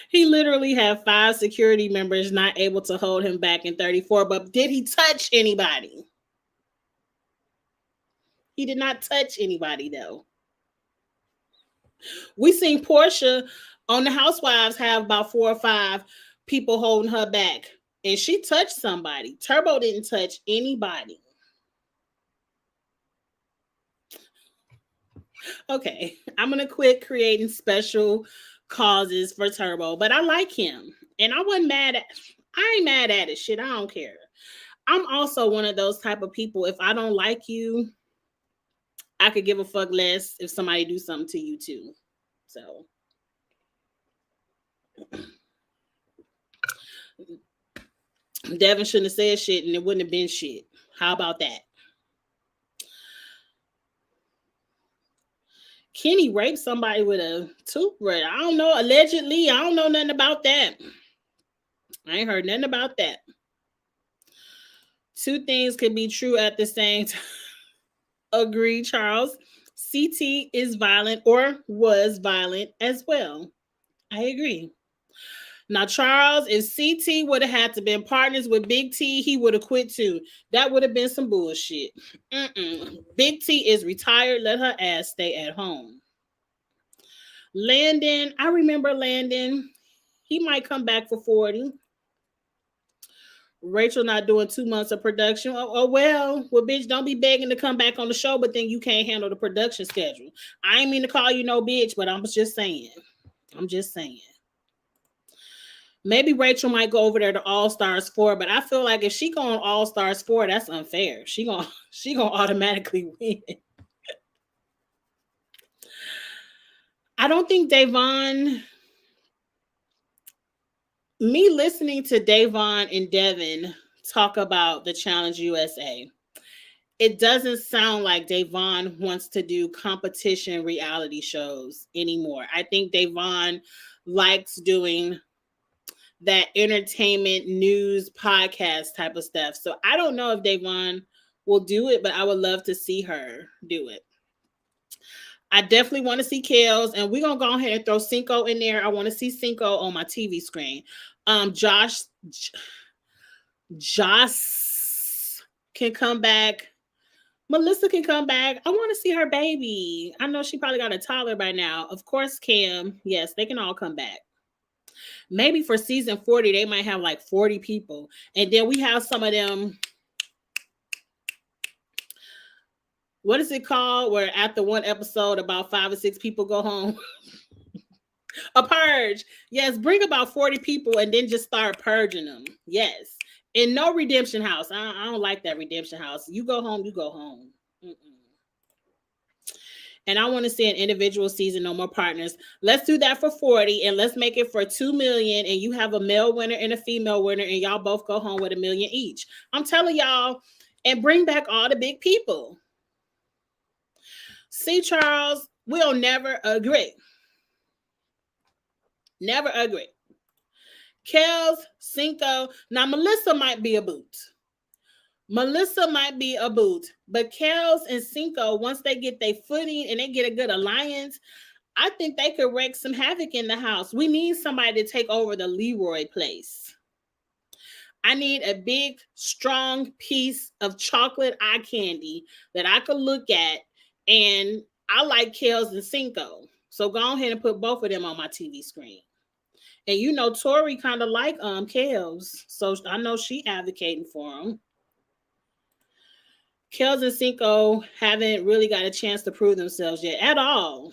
he literally had 5 security members not able to hold him back in 34. But did he touch anybody? He did not touch anybody though. We seen Portia on the Housewives have about 4 or 5 people holding her back, and she touched somebody. Turbo didn't touch anybody. Okay, I'm gonna quit creating special causes for Turbo, but I like him, and I wasn't mad at. I ain't mad at it. Shit, I don't care. I'm also one of those type of people. If I don't like you, I could give a fuck less if somebody do something to you too. So. Devin shouldn't have said shit and it wouldn't have been shit. How about that? Kenny raped somebody with a toothbrush. I don't know. Allegedly, I don't know nothing about that. I ain't heard nothing about that. Two things can be true at the same time. Agree, Charles. CT is violent or was violent as well. I agree. Now, Charles, if CT would have had to been partners with Big T, he would have quit too. That would have been some bullshit. Big T is retired. Let her ass stay at home. Landon, I remember Landon. He might come back for 40. Rachel not doing 2 months of production. Well, bitch, don't be begging to come back on the show, but then you can't handle the production schedule. I ain't mean to call you no bitch, but I'm just saying. Maybe Rachel might go over there to All Stars 4, but I feel like if she go on All Stars 4, that's unfair. She gonna automatically win. I don't think Davon. Me listening to Davon and Devin talk about the Challenge USA, it doesn't sound like Davon wants to do competition reality shows anymore. I think Davon likes doing that entertainment news podcast type of stuff. So I don't know if Davon will do it, but I would love to see her do it. I definitely want to see Kels, and we're gonna go ahead and throw Cinco in there. I want to see Cinco on my TV screen. Josh can come back. Melissa can come back. I want to see her baby. I know she probably got a toddler by now. Of course, Cam. Yes, they can all come back. Maybe for season 40, they might have like 40 people. And then we have some of them. What is it called? Where after one episode, about 5 or 6 people go home. A purge. Yes, bring about 40 people and then just start purging them. Yes. And no redemption house. I don't like that redemption house. You go home, you go home. And I want to see an individual season, no more partners. Let's do that for 40 and let's make it for 2 million. And you have a male winner and a female winner, and y'all both go home with $1 million each. I'm telling y'all, and bring back all the big people. See, Charles, we'll never agree. Never agree. Kels, Cinco. Now, Melissa might be a boot. But Kels and Cinco, once they get their footing and they get a good alliance, I think they could wreak some havoc in the house. We need somebody to take over the Leroy place. I need a big, strong piece of chocolate eye candy that I could look at, and I like Kels and Cinco. So go ahead and put both of them on my TV screen. And you know, Tori kind of like Kels, so I know she advocating for him. Kels and Cinco haven't really got a chance to prove themselves yet at all.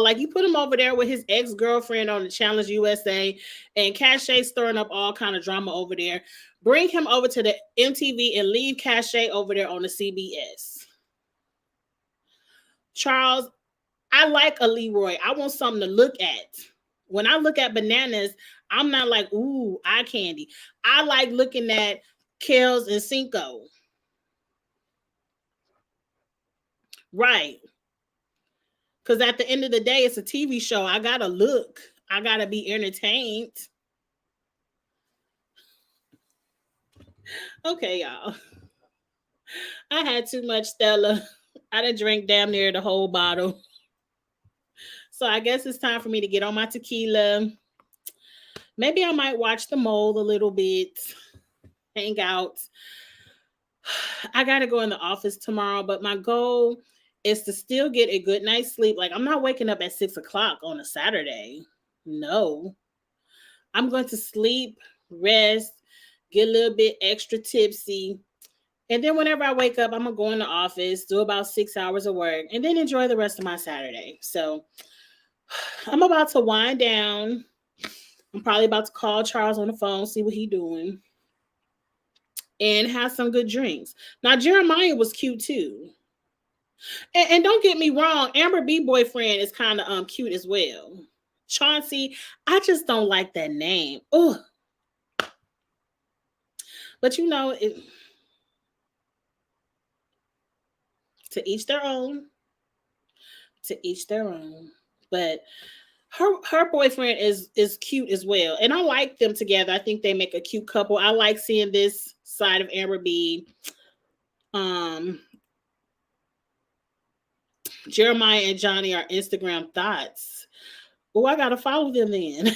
Like, you put him over there with his ex-girlfriend on the Challenge USA, and Cache stirring up all kind of drama over there. Bring him over to the MTV and leave Cache over there on the CBS. Charles, I like a Leroy. I want something to look at. When I look at bananas, I'm not like, ooh, eye candy. I like looking at Kels and Cinco. Right. Because at the end of the day, it's a TV show. I got to look. I got to be entertained. Okay, y'all. I had too much Stella. I done drank damn near the whole bottle. So I guess it's time for me to get on my tequila. Maybe I might watch The Mole a little bit. Hang out. I got to go in the office tomorrow, but my goal is to still get a good night's sleep. Like, I'm not waking up at 6 o'clock on a Saturday. No. I'm going to sleep, rest, get a little bit extra tipsy. And then whenever I wake up, I'm going to go in the office, do about 6 hours of work, and then enjoy the rest of my Saturday. So I'm about to wind down. I'm probably about to call Charles on the phone, see what he's doing, and have some good drinks. Now, Jeremiah was cute too. And don't get me wrong, Amber B boyfriend is kind of cute as well. Chauncey, I just don't like that name. Ugh. But you know, to each their own. To each their own. But her boyfriend is cute as well, and I like them together. I think they make a cute couple. I like seeing this side of Amber B. Um, Jeremiah and Johnny are Instagram thoughts. Oh, I gotta follow them then.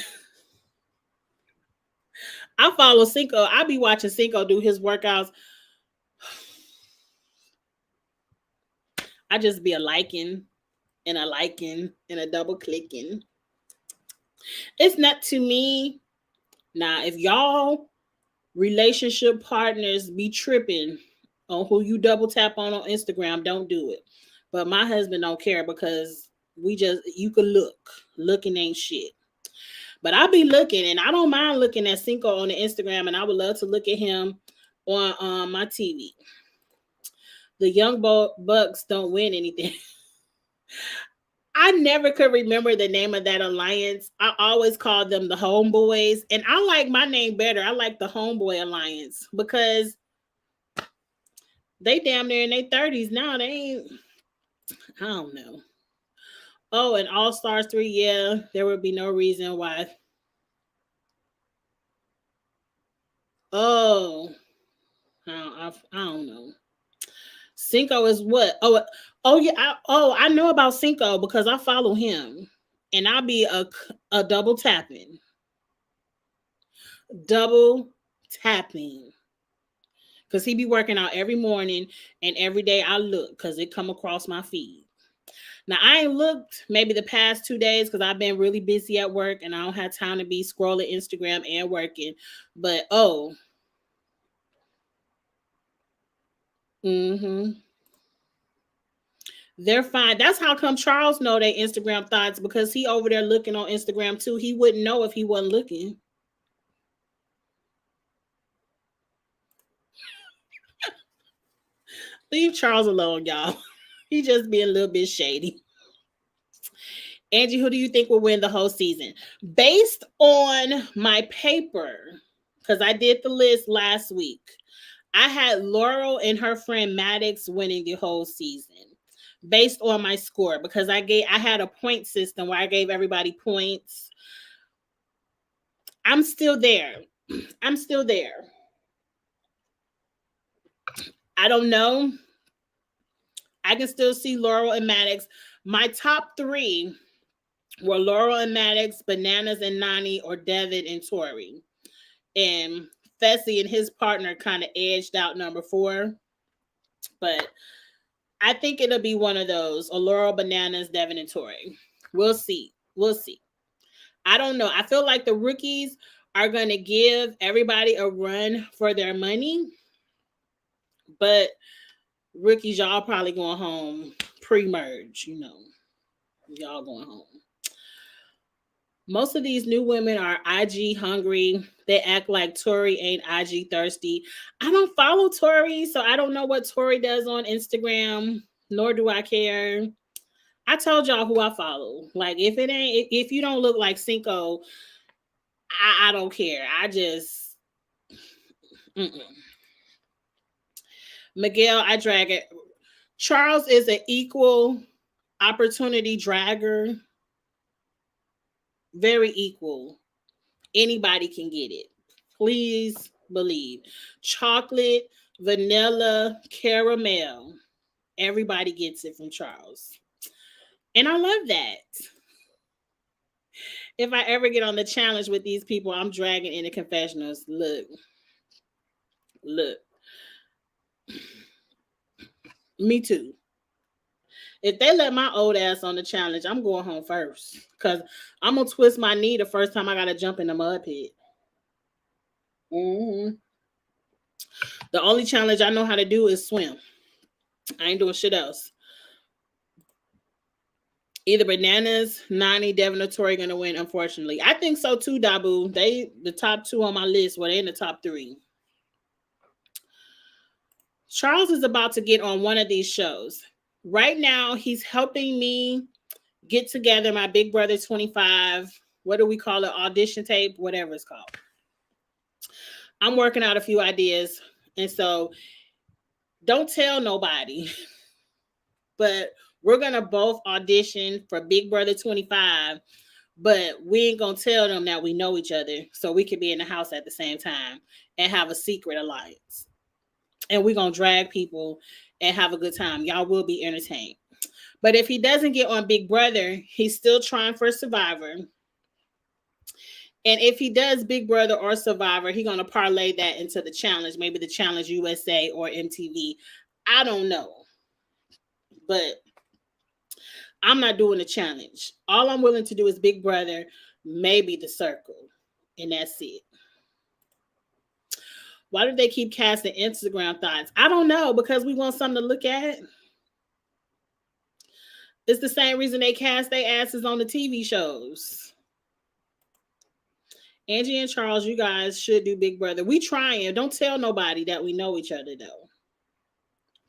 I follow Cinco. I be watching Cinco do his workouts. I just be a liking and a double clicking. It's not to me. Now, if y'all relationship partners be tripping on who you double tap on Instagram, don't do it. But my husband don't care because you could look. Looking ain't shit. But I be looking, and I don't mind looking at Cinco on the Instagram, and I would love to look at him on my TV. The young bucks don't win anything. I never could remember the name of that alliance. I always called them the Homeboys, and I like my name better. I like the Homeboy Alliance because they damn near in their 30s now. They ain't, I don't know. Oh, and All Stars 3, yeah, there would be no reason why. Oh, I don't know. Cinco is what? Oh yeah. I know about Cinco because I follow him, and I'll be a double tapping, because he be working out every morning, and every day I look because it come across my feed. Now I ain't looked maybe the past 2 days because I've been really busy at work and I don't have time to be scrolling Instagram and working. But mm-hmm. They're fine. That's how come Charles know their Instagram thoughts, because he over there looking on Instagram too. He wouldn't know if he wasn't looking. Leave Charles alone, y'all. He just being a little bit shady. Angie, who do you think will win the whole season? Based on my paper, because I did the list last week, I had Laurel and her friend Maddox winning the whole season based on my score, because I had a point system where I gave everybody points. I'm still there. I'm still there. I don't know. I can still see Laurel and Maddox. My top three were Laurel and Maddox, Bananas and Nani, or Devin and Tori. And Fessy and his partner kind of edged out number 4. But I think it'll be one of those. Or Laurel, Bananas, Devin, and Tori. We'll see. We'll see. I don't know. I feel like the rookies are going to give everybody a run for their money. But rookies, y'all probably going home pre-merge, Y'all going home. Most of these new women are IG hungry. They act like Tori ain't IG thirsty. I don't follow Tori, so I don't know what Tori does on Instagram, nor do I care. I told y'all who I follow. Like, if you don't look like Cinco, I don't care. I just Miguel, I drag it. Charles is an equal opportunity dragger. Very equal. Anybody can get it. Please believe. Chocolate, vanilla, caramel. Everybody gets it from Charles. And I love that. If I ever get on the challenge with these people, I'm dragging in the confessionals. Look. Me too. If they let my old ass on the challenge, I'm going home first. Because I'm going to twist my knee the first time I got to jump in the mud pit. Mm-hmm. The only challenge I know how to do is swim. I ain't doing shit else. Either Bananas, Nani, Devin, or Tori going to win, unfortunately. I think so too, Dabu. The top 2 on my list, well, they in the top 3. Charles is about to get on one of these shows. Right now, he's helping me get together my Big Brother 25, what do we call it, audition tape, whatever it's called. I'm working out a few ideas, and so don't tell nobody. But We're going to both audition for Big Brother 25, but we ain't going to tell them that we know each other so we could be in the house at the same time and have a secret alliance. And we're going to drag people and have a good time. Y'all will be entertained. But if he doesn't get on Big Brother, he's still trying for Survivor. And if he does Big Brother or Survivor, he's going to parlay that into the challenge, maybe the Challenge USA or MTV. I don't know. But I'm not doing the challenge. All I'm willing to do is Big Brother, maybe the Circle. And that's it. Why do they keep casting Instagram thoughts? I don't know, because we want something to look at. It's the same reason they cast their asses on the TV shows. Angie and Charles, you guys should do Big Brother. We trying. Don't tell nobody that we know each other, though.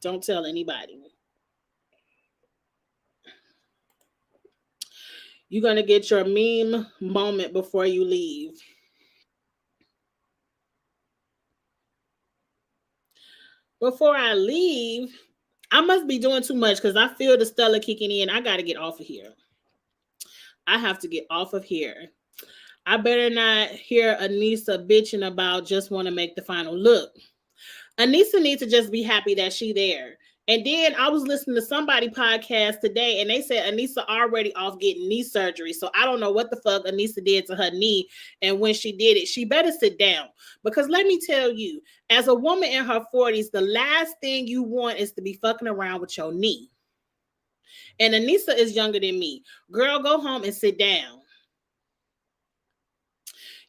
Don't tell anybody. You're going to get your meme moment before you leave. Before I leave, I must be doing too much because I feel the Stella kicking in. I got to get off of here. I have to get off of here. I better not hear Anissa bitching about just want to make the final. Look, Anissa needs to just be happy that she there. And then I was listening to somebody podcast today, and they said Anissa already off getting knee surgery. So I don't know what the fuck Anissa did to her knee. And when she did it, she better sit down. Because let me tell you, as a woman in her 40s, the last thing you want is to be fucking around with your knee. And Anissa is younger than me. Girl, go home and sit down.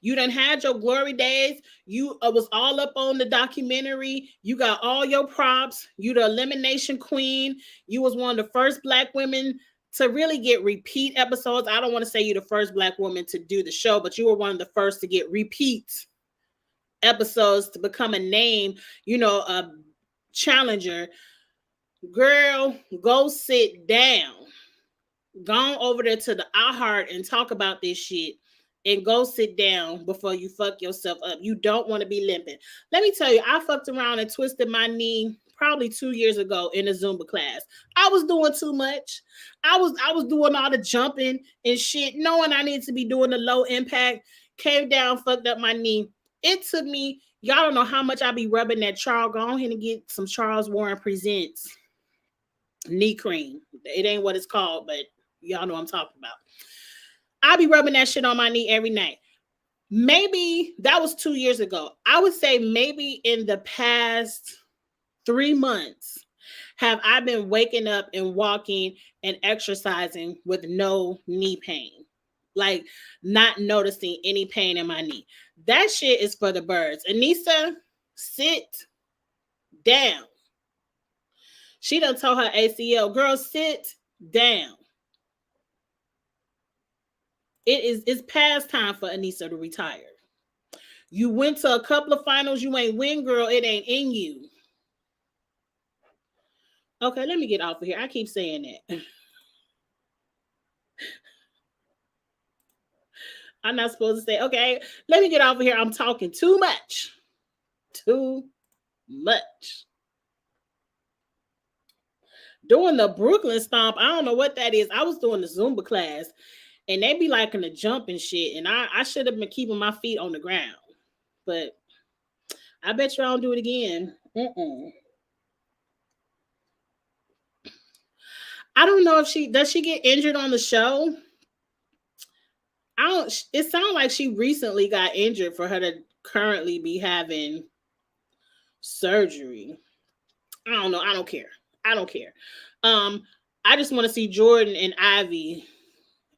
You done had your glory days. You was all up on the documentary. You got all your props. You the elimination queen. You was one of the first Black women to really get repeat episodes. I don't want to say you the first Black woman to do the show, but you were one of the first to get repeat episodes, to become a name, a challenger. Girl, go sit down. Go on over there to the iHeart and talk about this shit. And go sit down before you fuck yourself up. You don't want to be limping. Let me tell you, I fucked around and twisted my knee probably 2 years ago in a Zumba class. I was doing too much. I was doing all the jumping and shit, knowing I needed to be doing the low impact. Came down, fucked up my knee. It took me, y'all don't know how much I be rubbing that Charles. Go ahead and get some Charles Warren Presents knee cream. It ain't what it's called, but y'all know what I'm talking about. I'll be rubbing that shit on my knee every night. Maybe that was 2 years ago. I would say maybe in the past 3 months have I been waking up and walking and exercising with no knee pain. Like not noticing any pain in my knee. That shit is for the birds. Anissa, sit down. She done told her ACL, girl, sit down. It's past time for Anissa to retire. You went to a couple of finals, you ain't win, girl. It ain't in you. Okay, let me get off of here. I keep saying that. I'm not supposed to say, okay, let me get off of here. I'm talking too much. Too much. Doing the Brooklyn stomp, I don't know what that is. I was doing the Zumba class. And they be liking to jump and shit. And I should have been keeping my feet on the ground. But I bet you I don't do it again. I don't know if does she get injured on the show? It sounds like she recently got injured for her to currently be having surgery. I don't know. I don't care. I just want to see Jordan and Ivy.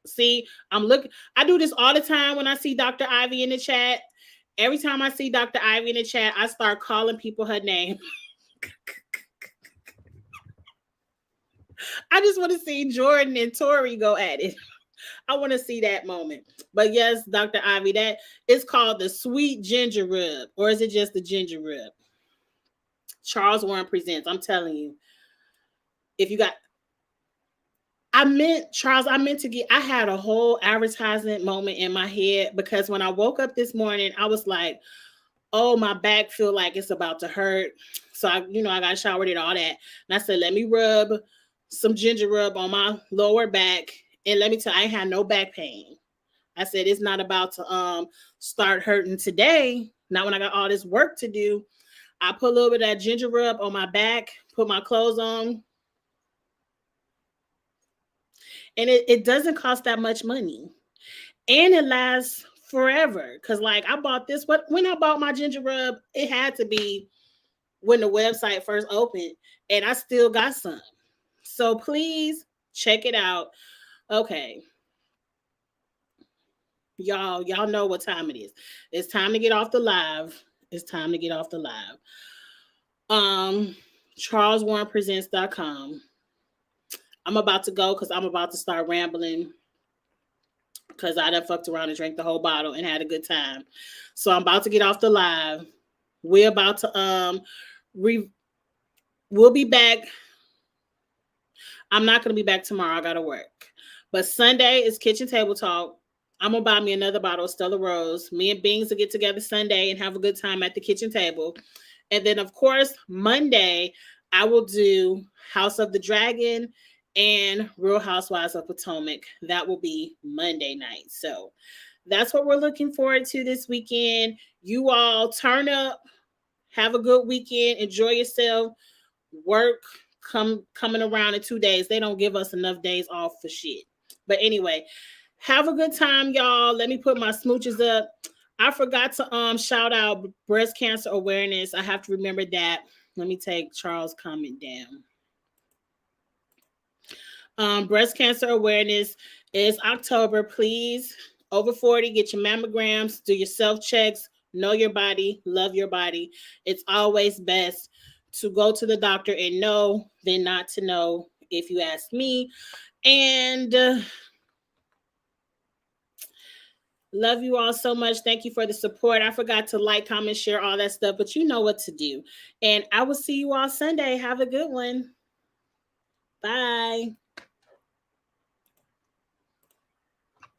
See, I do this all the time when I see Dr. Ivy in the chat. Every time I see Dr. Ivy in the chat, I start calling people her name. I just want to see Jordan and Tori go at it. I want to see that moment. But yes, Dr. Ivy, that is called the sweet ginger rub. Or is it just the ginger rub? Charles Warren Presents. I'm telling you. If you got... I meant to I had a whole advertisement moment in my head because when I woke up this morning, I was like, oh, my back feel like it's about to hurt. So I got showered and all that. And I said, let me rub some ginger rub on my lower back. And let me tell you, I ain't had no back pain. I said it's not about to start hurting today. Not when I got all this work to do. I put a little bit of that ginger rub on my back, put my clothes on, and it doesn't cost that much money. And it lasts forever. Cause like I bought this, when I bought my ginger rub, it had to be when the website first opened, and I still got some. So please check it out. Okay. Y'all know what time it is. It's time to get off the live. It's time to get off the live. CharlesWarrenPresents.com. I'm about to go because I'm about to start rambling because I done fucked around and drank the whole bottle and had a good time. So I'm about to get off the live. We're about to we'll be back. I'm not gonna be back tomorrow. I gotta work. But Sunday is kitchen table talk. I'm gonna buy me another bottle of Stella Rose. Me and Bings will get together Sunday and have a good time at the kitchen table. And then, of course, Monday, I will do House of the Dragon and Real Housewives of Potomac. That will be Monday night. So that's what we're looking forward to this weekend. You all turn up, have a good weekend, enjoy yourself, work coming around in 2 days. They don't give us enough days off for shit. But anyway, have a good time, y'all. Let me put my smooches up. I forgot to shout out breast cancer awareness. I have to remember that. Let me take Charles' comment down. Breast cancer awareness is October. Please, over 40, get your mammograms, do your self-checks, know your body, love your body. It's always best to go to the doctor and know than not to know, if you ask me. And love you all so much. Thank you for the support. I forgot to like, comment, share, all that stuff, but you know what to do. And I will see you all Sunday. Have a good one. Bye.